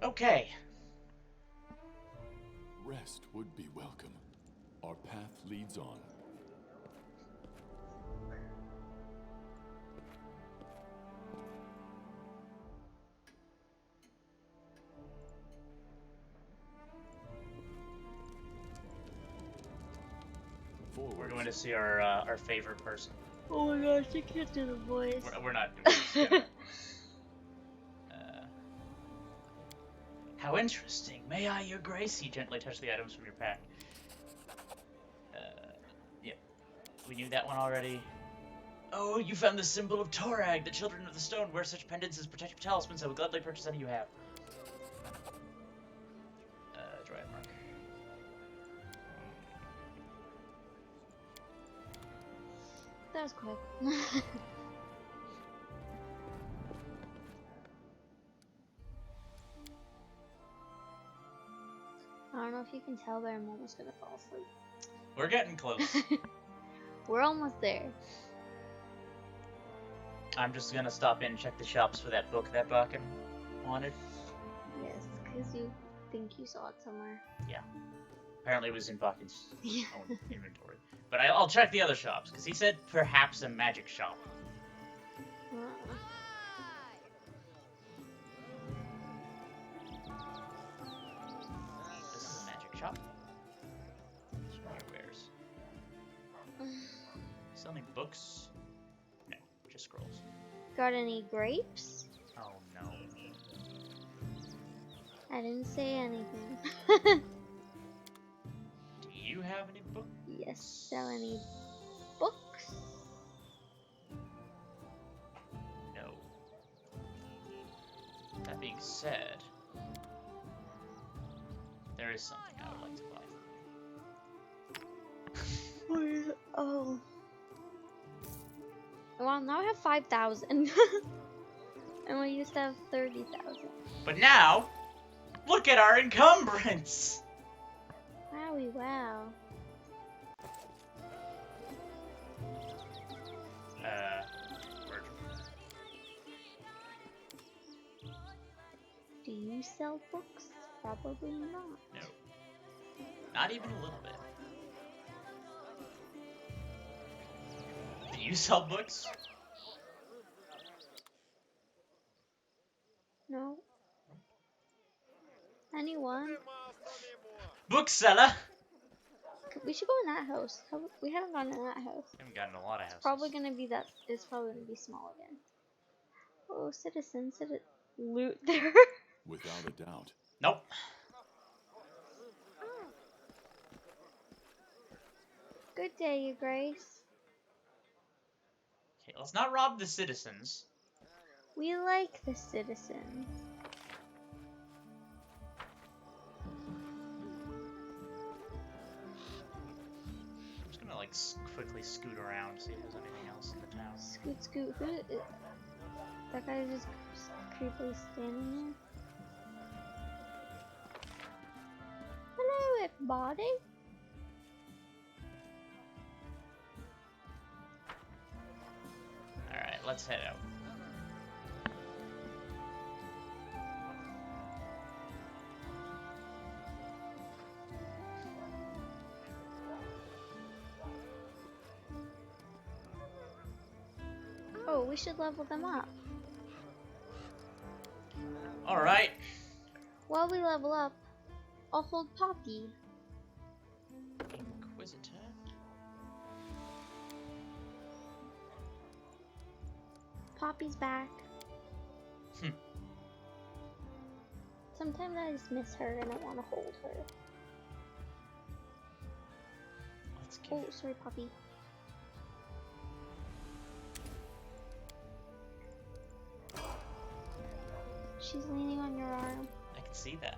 Okay. Rest would be welcome. Our path leads on. We're going to see our favorite person. Oh my gosh, I can't do the voice. We're not doing this. How interesting. May I, Your Grace? He gently touched the items from your pack. Yep. We knew that one already. Oh, you found the symbol of Torag. The children of the stone wear such pendants as protective talismans. I will gladly purchase any you have. Dry mark. That was quick. I don't know if you can tell, but I'm almost gonna fall asleep. We're getting close. We're almost there. I'm just gonna stop in and check the shops for that book that Bakken wanted. Yes, because you think you saw it somewhere. Yeah. Apparently it was in Bakken's Yeah. own inventory. But I'll check the other shops, because he said perhaps a magic shop. This is a magic shop. Show me your wares. Selling books? No, just scrolls. Got any grapes? Oh no. I didn't say anything. Do you have any books? Yes, sell any books? No. That being said, there is something I would like to buy. Oh. Well, now I have 5,000. And we used to have 30,000. But now, look at our encumbrance! Wowie wow. Virgil. Do you sell books? Probably not. No. Not even a little bit. Do you sell books? No. Anyone? Bookseller! We should go in that house. We haven't gone in that house. Haven't gotten a lot of houses. Probably gonna be that. It's probably gonna be small again. Oh, citizen, loot there. Without a doubt. Nope. Good day, Your Grace. Okay, let's not rob the citizens. We like the citizens. I'm just gonna like quickly scoot around, see if there's anything else in the town. Scoot, scoot. That guy just creepily standing there. Hello, everybody. Alright, let's head out. Oh, we should level them up. Alright. While we level up, I'll hold Poppy. Inquisitor. Poppy's back. Hmm. Sometimes I just miss her and I want to hold her. Let's get Oh, sorry, Poppy. She's leaning on your arm. I can see that.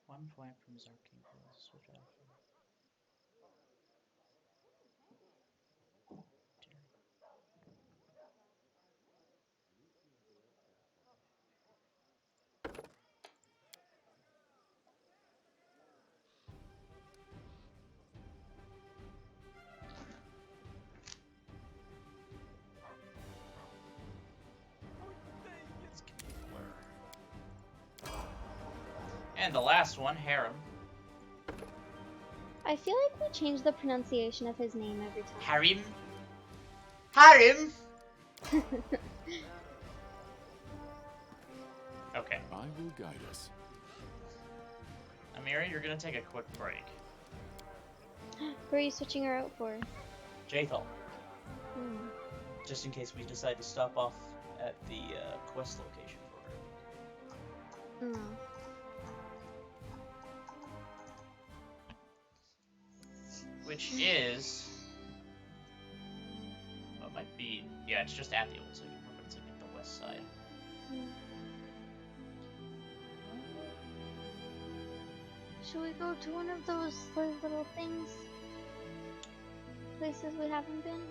One point from his arcane skills, switch out. And the last one, Harem. I feel like we change the pronunciation of his name every time. Harem? Harem! Okay. I will guide us. Amira, you're gonna take a quick break. Who are you switching her out for? Jathal. Hmm. Just in case we decide to stop off at the quest location for her. Hmm. Which is... Well, it might be... Yeah, it's just at the old city. Remember, it's like at the west side. Should we go to one of those little things? Places we haven't been?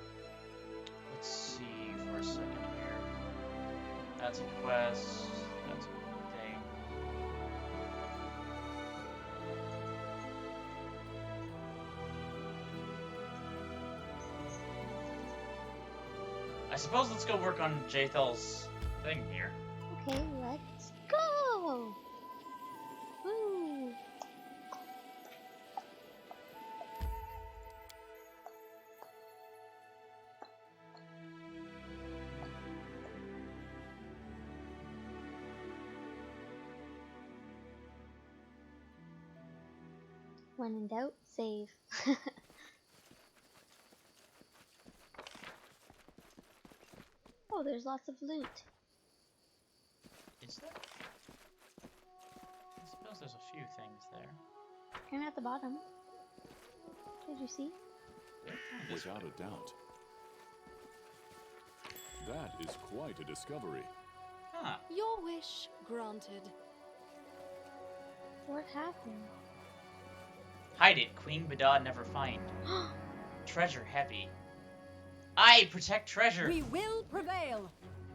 Let's see for a second here. That's a quest. That's a thing. I suppose let's go work on Jathel's thing here. Okay, let's go! Woo! When in doubt, save. Oh, there's lots of loot. Is there? I suppose there's a few things there. Kind of at the bottom. Did you see? Without a doubt. That is quite a discovery. Huh. Your wish granted. What happened? Hide it, Queen Bada never find. Treasure heavy. I protect treasure. We will prevail.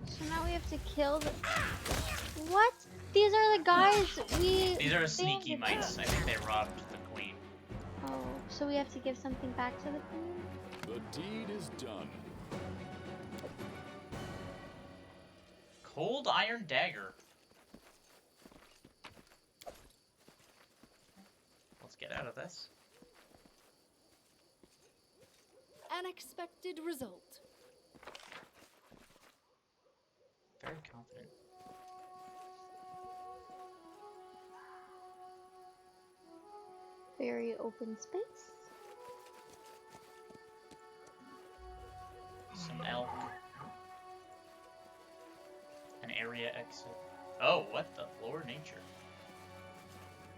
So now we have to kill the. What? These are the guys we. These are sneaky banded. mites. I think they robbed the queen. Oh, so we have to give something back to the queen? The deed is done. Cold iron dagger. Let's get out of this. Unexpected result. Very confident. Very open space. Some elk. An area exit. Oh, what the Lord nature.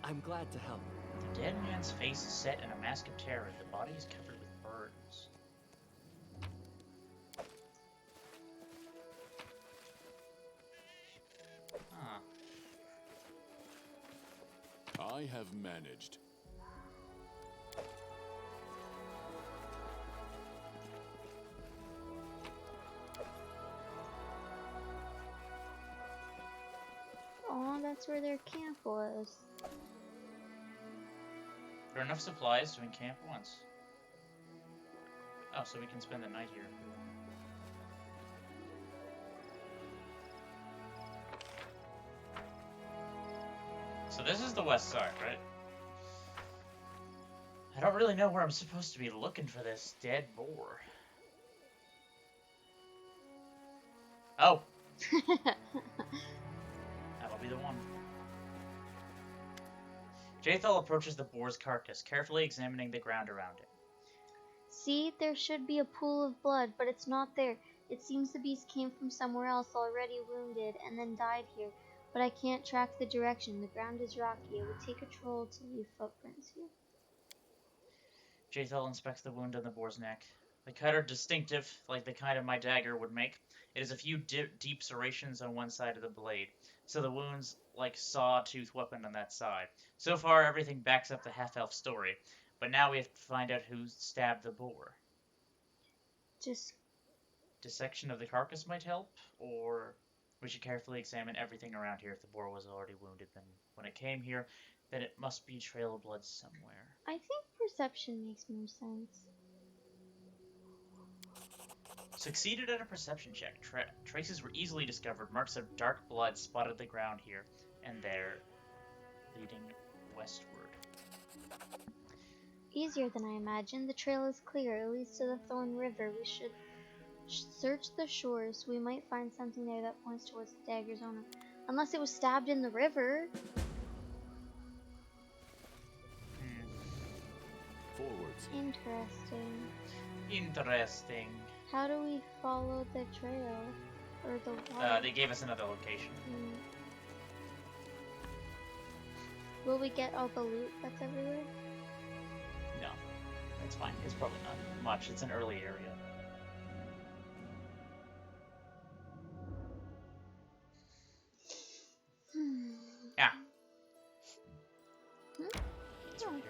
I'm glad to help. The dead man's face is set in a mask of terror. The body is covered with burns. Huh. I have managed. Oh, that's where their camp was. There are enough supplies to encamp once. Oh, so we can spend the night here. So this is the west side, right? I don't really know where I'm supposed to be looking for this dead boar. Oh! That'll be the one. Jaethal approaches the boar's carcass, carefully examining the ground around it. See, there should be a pool of blood, but it's not there. It seems the beast came from somewhere else already wounded and then died here. But I can't track the direction. The ground is rocky. It would take a troll to leave footprints here. Jaethal inspects the wound on the boar's neck. The cut are distinctive, like the kind of my dagger would make. It has a few deep serrations on one side of the blade, so the wound's like saw-tooth weapon on that side. So far, everything backs up the half-elf story, but now we have to find out who stabbed the boar. Just Dissection of the carcass might help, or we should carefully examine everything around here. If the boar was already wounded, then when it came here, then it must be a trail of blood somewhere. I think perception makes more sense. Succeeded at a perception check. Traces were easily discovered. Marks of dark blood spotted the ground here and there, leading westward. Easier than I imagined. The trail is clear. It leads to the Thorn River. We should search the shores. We might find something there that points towards the dagger's owner. Unless it was stabbed in the river. Forwards. Interesting. Interesting. How do we follow the trail? Or the water? They gave us another location. Will we get all the loot that's everywhere? No, it's fine. It's probably not much. It's an early area. Yeah. It's right here.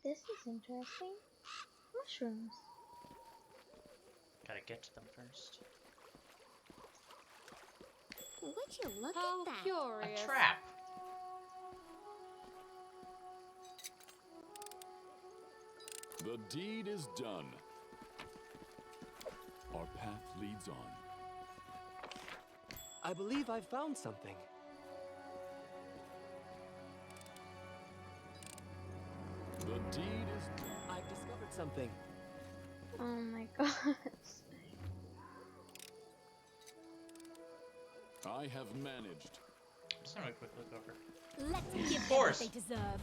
This is interesting. Mushrooms. Gotta get to them first. Would you look How at that? curious. A trap. The deed is done. Our path leads on. I believe I've found something. The deed is done. I've discovered something. Oh my gosh. I have managed. Just having a quick look over. Let's give them what course. they deserve.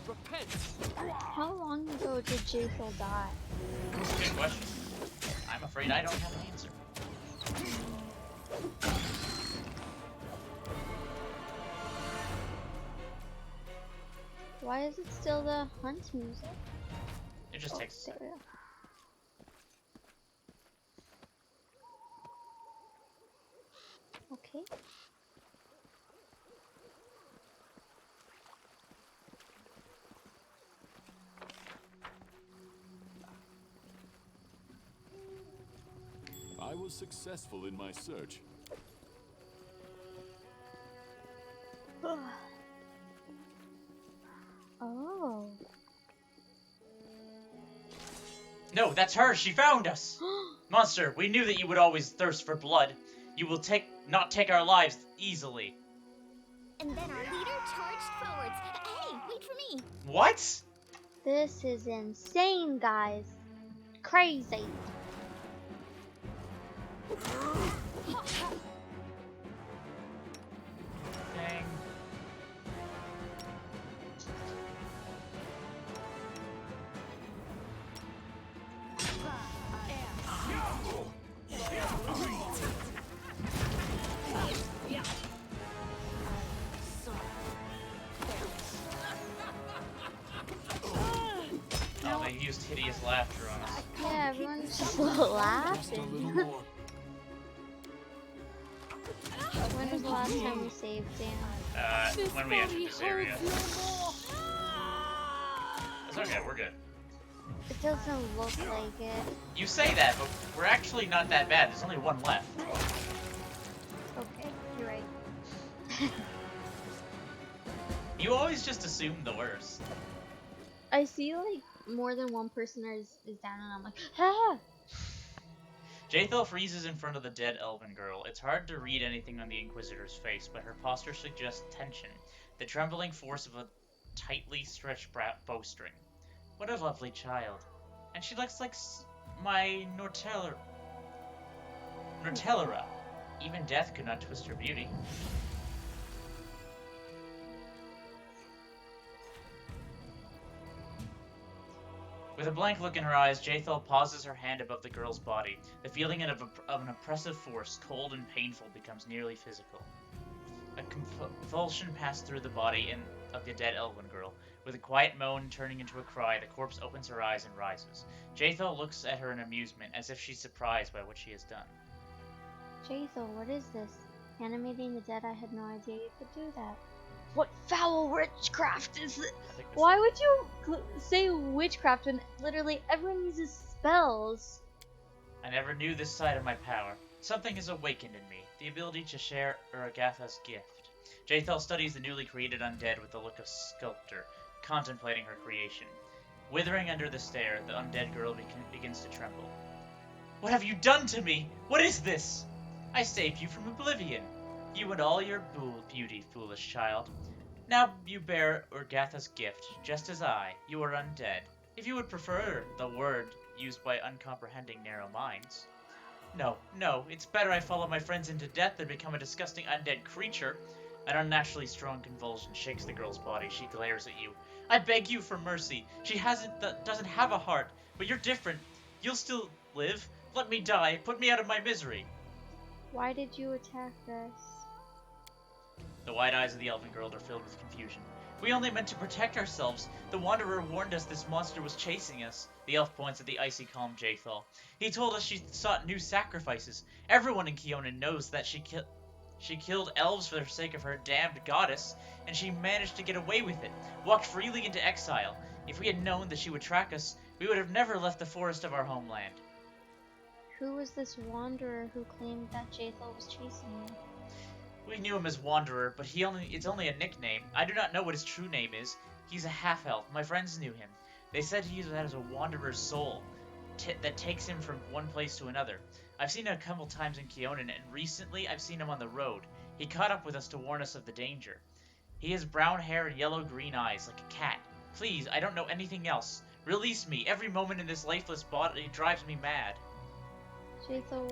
Repent! How long ago did Jaethal die? Good question. I'm afraid I don't have an answer. Why is it still the hunt music? It just takes a There second. we go. Okay. I was successful in my search. Oh. No, that's her. She found us. Monster, we knew that you would always thirst for blood. You will not take our lives easily. And then our leader charged forwards. Hey, wait for me. What? This is insane, guys. Crazy. Dang. Oh, they used hideous laughter on us. Yeah, everyone's just Just a laughing. little more. When was the last time we saved Dan? When we entered this area. It's okay, we're good. It doesn't look like it. You say that, but we're actually not that bad. There's only one left. Okay, you're right. You always just assume the worst. I see like more than one person is down and I'm like, ah! Jaethal freezes in front of the dead elven girl. It's hard to read anything on the Inquisitor's face, but her posture suggests tension, the trembling force of a tightly stretched bowstring. What a lovely child. And she looks like my Nortellera. Even death could not twist her beauty. With a blank look in her eyes, Jaethal pauses her hand above the girl's body. The feeling of an oppressive force, cold and painful, becomes nearly physical. A convulsion passed through the body of the dead elven girl. With a quiet moan turning into a cry, the corpse opens her eyes and rises. Jaethal looks at her in amusement, as if she's surprised by what she has done. Jaethal, what is this? Animating the dead, I had no idea you could do that. What foul witchcraft is this? Why would you say witchcraft when literally everyone uses spells? I never knew this side of my power. Something has awakened in me, the ability to share Uragatha's gift. Jaethal studies the newly created undead with the look of sculptor, contemplating her creation. Withering under the stare, the undead girl begins to tremble. What have you done to me? What is this? I saved you from oblivion. You and all your beauty, foolish child. Now you bear Urgatha's gift, just as I. You are undead. If you would prefer the word used by uncomprehending narrow minds. No, it's better I follow my friends into death than become a disgusting undead creature. An unnaturally strong convulsion shakes the girl's body. She glares at you. I beg you for mercy. She doesn't have a heart, but you're different. You'll still live. Let me die. Put me out of my misery. Why did you attack us? The wide eyes of the elven girl are filled with confusion. We only meant to protect ourselves. The Wanderer warned us this monster was chasing us. The elf points at the icy calm Jaethal. He told us she sought new sacrifices. Everyone in Keonan knows that she killed elves for the sake of her damned goddess, and she managed to get away with it, walked freely into exile. If we had known that she would track us, we would have never left the forest of our homeland. Who was this wanderer who claimed that Jaethal was chasing you? We knew him as Wanderer, but it's only a nickname. I do not know what his true name is. He's a half-elf. My friends knew him. They said he has a wanderer's soul that takes him from one place to another. I've seen him a couple times in Keonan, and recently I've seen him on the road. He caught up with us to warn us of the danger. He has brown hair and yellow-green eyes, like a cat. Please, I don't know anything else. Release me. Every moment in this lifeless body drives me mad. Jaethal,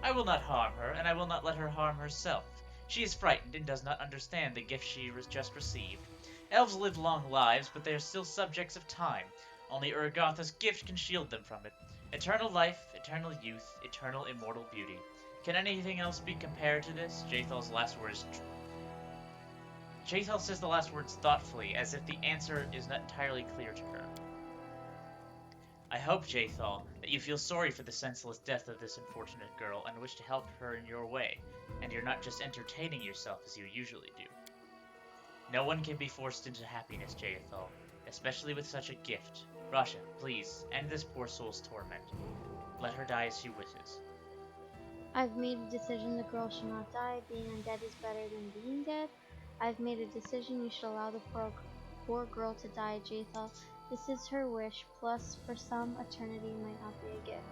I will not harm her, and I will not let her harm herself. She is frightened and does not understand the gift she just received. Elves live long lives, but they are still subjects of time. Only Urgatha's gift can shield them from it. Eternal life, eternal youth, eternal immortal beauty. Can anything else be compared to this? Jaethal says the last words thoughtfully, as if the answer is not entirely clear to her. I hope, Jaethal, that you feel sorry for the senseless death of this unfortunate girl and wish to help her in your way, and you're not just entertaining yourself as you usually do. No one can be forced into happiness, Jaethal, especially with such a gift. Rasha, please, end this poor soul's torment. Let her die as she wishes. I've made a decision the girl should not die. Being undead is better than being dead. I've made a decision you should allow the poor girl to die, Jaethal. This is her wish, plus for some, eternity might not be a gift.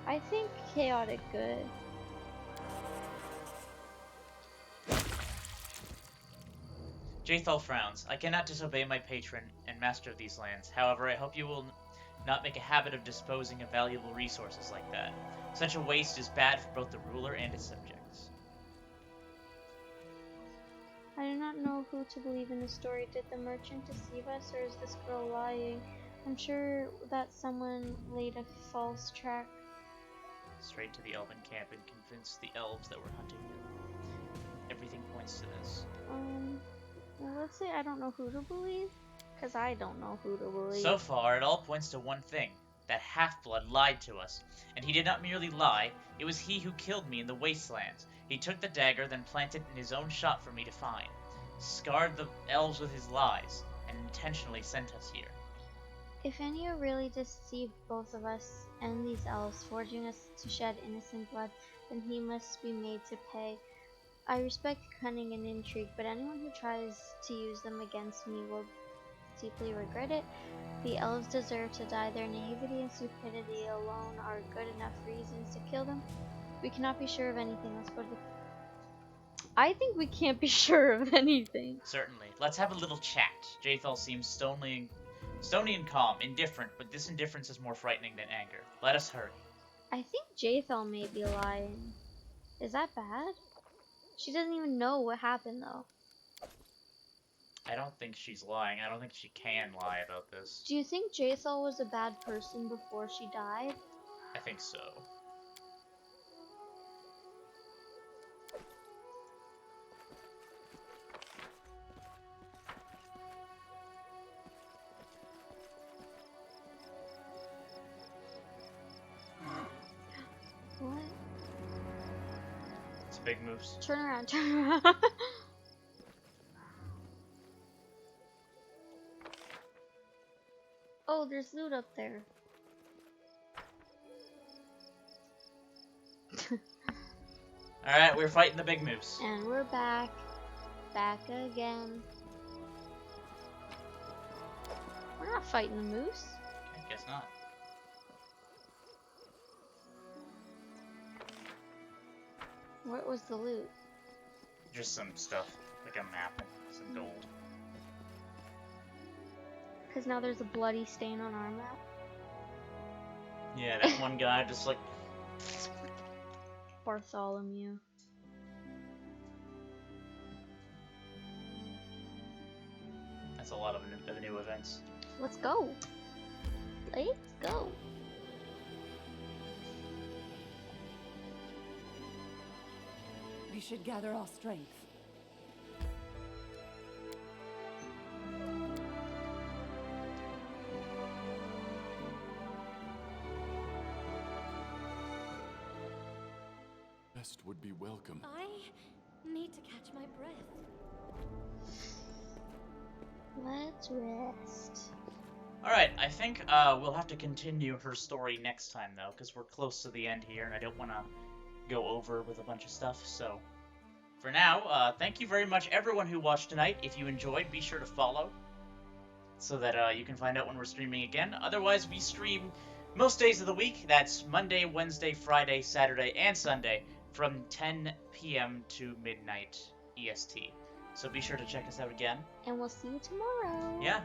I think chaotic good. Jaethal frowns. I cannot disobey my patron and master of these lands. However, I hope you will not make a habit of disposing of valuable resources like that. Such a waste is bad for both the ruler and his subjects. I do not know who to believe in the story. Did the merchant deceive us, or is this girl lying? I'm sure that someone laid a false track. Straight to the elven camp and convince the elves that we're hunting them. Everything points to this. Well, let's say I don't know who to believe, because I don't know who to believe. So far, it all points to one thing. That half-blood lied to us. And he did not merely lie, it was he who killed me in the wastelands. He took the dagger, then planted it in his own shop for me to find. Scarred the elves with his lies, and intentionally sent us here. If Enya really deceived both of us and these elves, forcing us to shed innocent blood, then he must be made to pay. I respect cunning and intrigue, but anyone who tries to use them against me will deeply regret it. The elves deserve to die. Their naivety and stupidity alone are good enough reasons to kill them. We cannot be sure of anything else, but I think we can't be sure of anything. Certainly. Let's have a little chat. Jaethal seems stony and calm, indifferent, but this indifference is more frightening than anger. Let us hurry. I think Jaethal may be lying. Is that bad? She doesn't even know what happened, though. I don't think she's lying. I don't think she can lie about this. Do you think Jaethal was a bad person before she died? I think so. What? It's big moves. Turn around, turn around. Oh, there's loot up there. Alright, we're fighting the big moves. And we're back. Back again. We're not fighting the moose. I guess not. What was the loot? Just some stuff, like a map and some gold. Because now there's a bloody stain on our map. Yeah, that one guy just like... Bartholomew. That's a lot of new events. Let's go. Let's go. We should gather our strength. rest would be welcome. I need to catch my breath. Let's rest. Alright, I think we'll have to continue her story next time, though, because we're close to the end here, and I don't want to go over with a bunch of stuff, so... For now, thank you very much everyone who watched tonight. If you enjoyed, be sure to follow, so that you can find out when we're streaming again. Otherwise, we stream most days of the week. That's Monday, Wednesday, Friday, Saturday, and Sunday, from 10 p.m. to midnight EST. So be sure to check us out again. And we'll see you tomorrow. Yeah,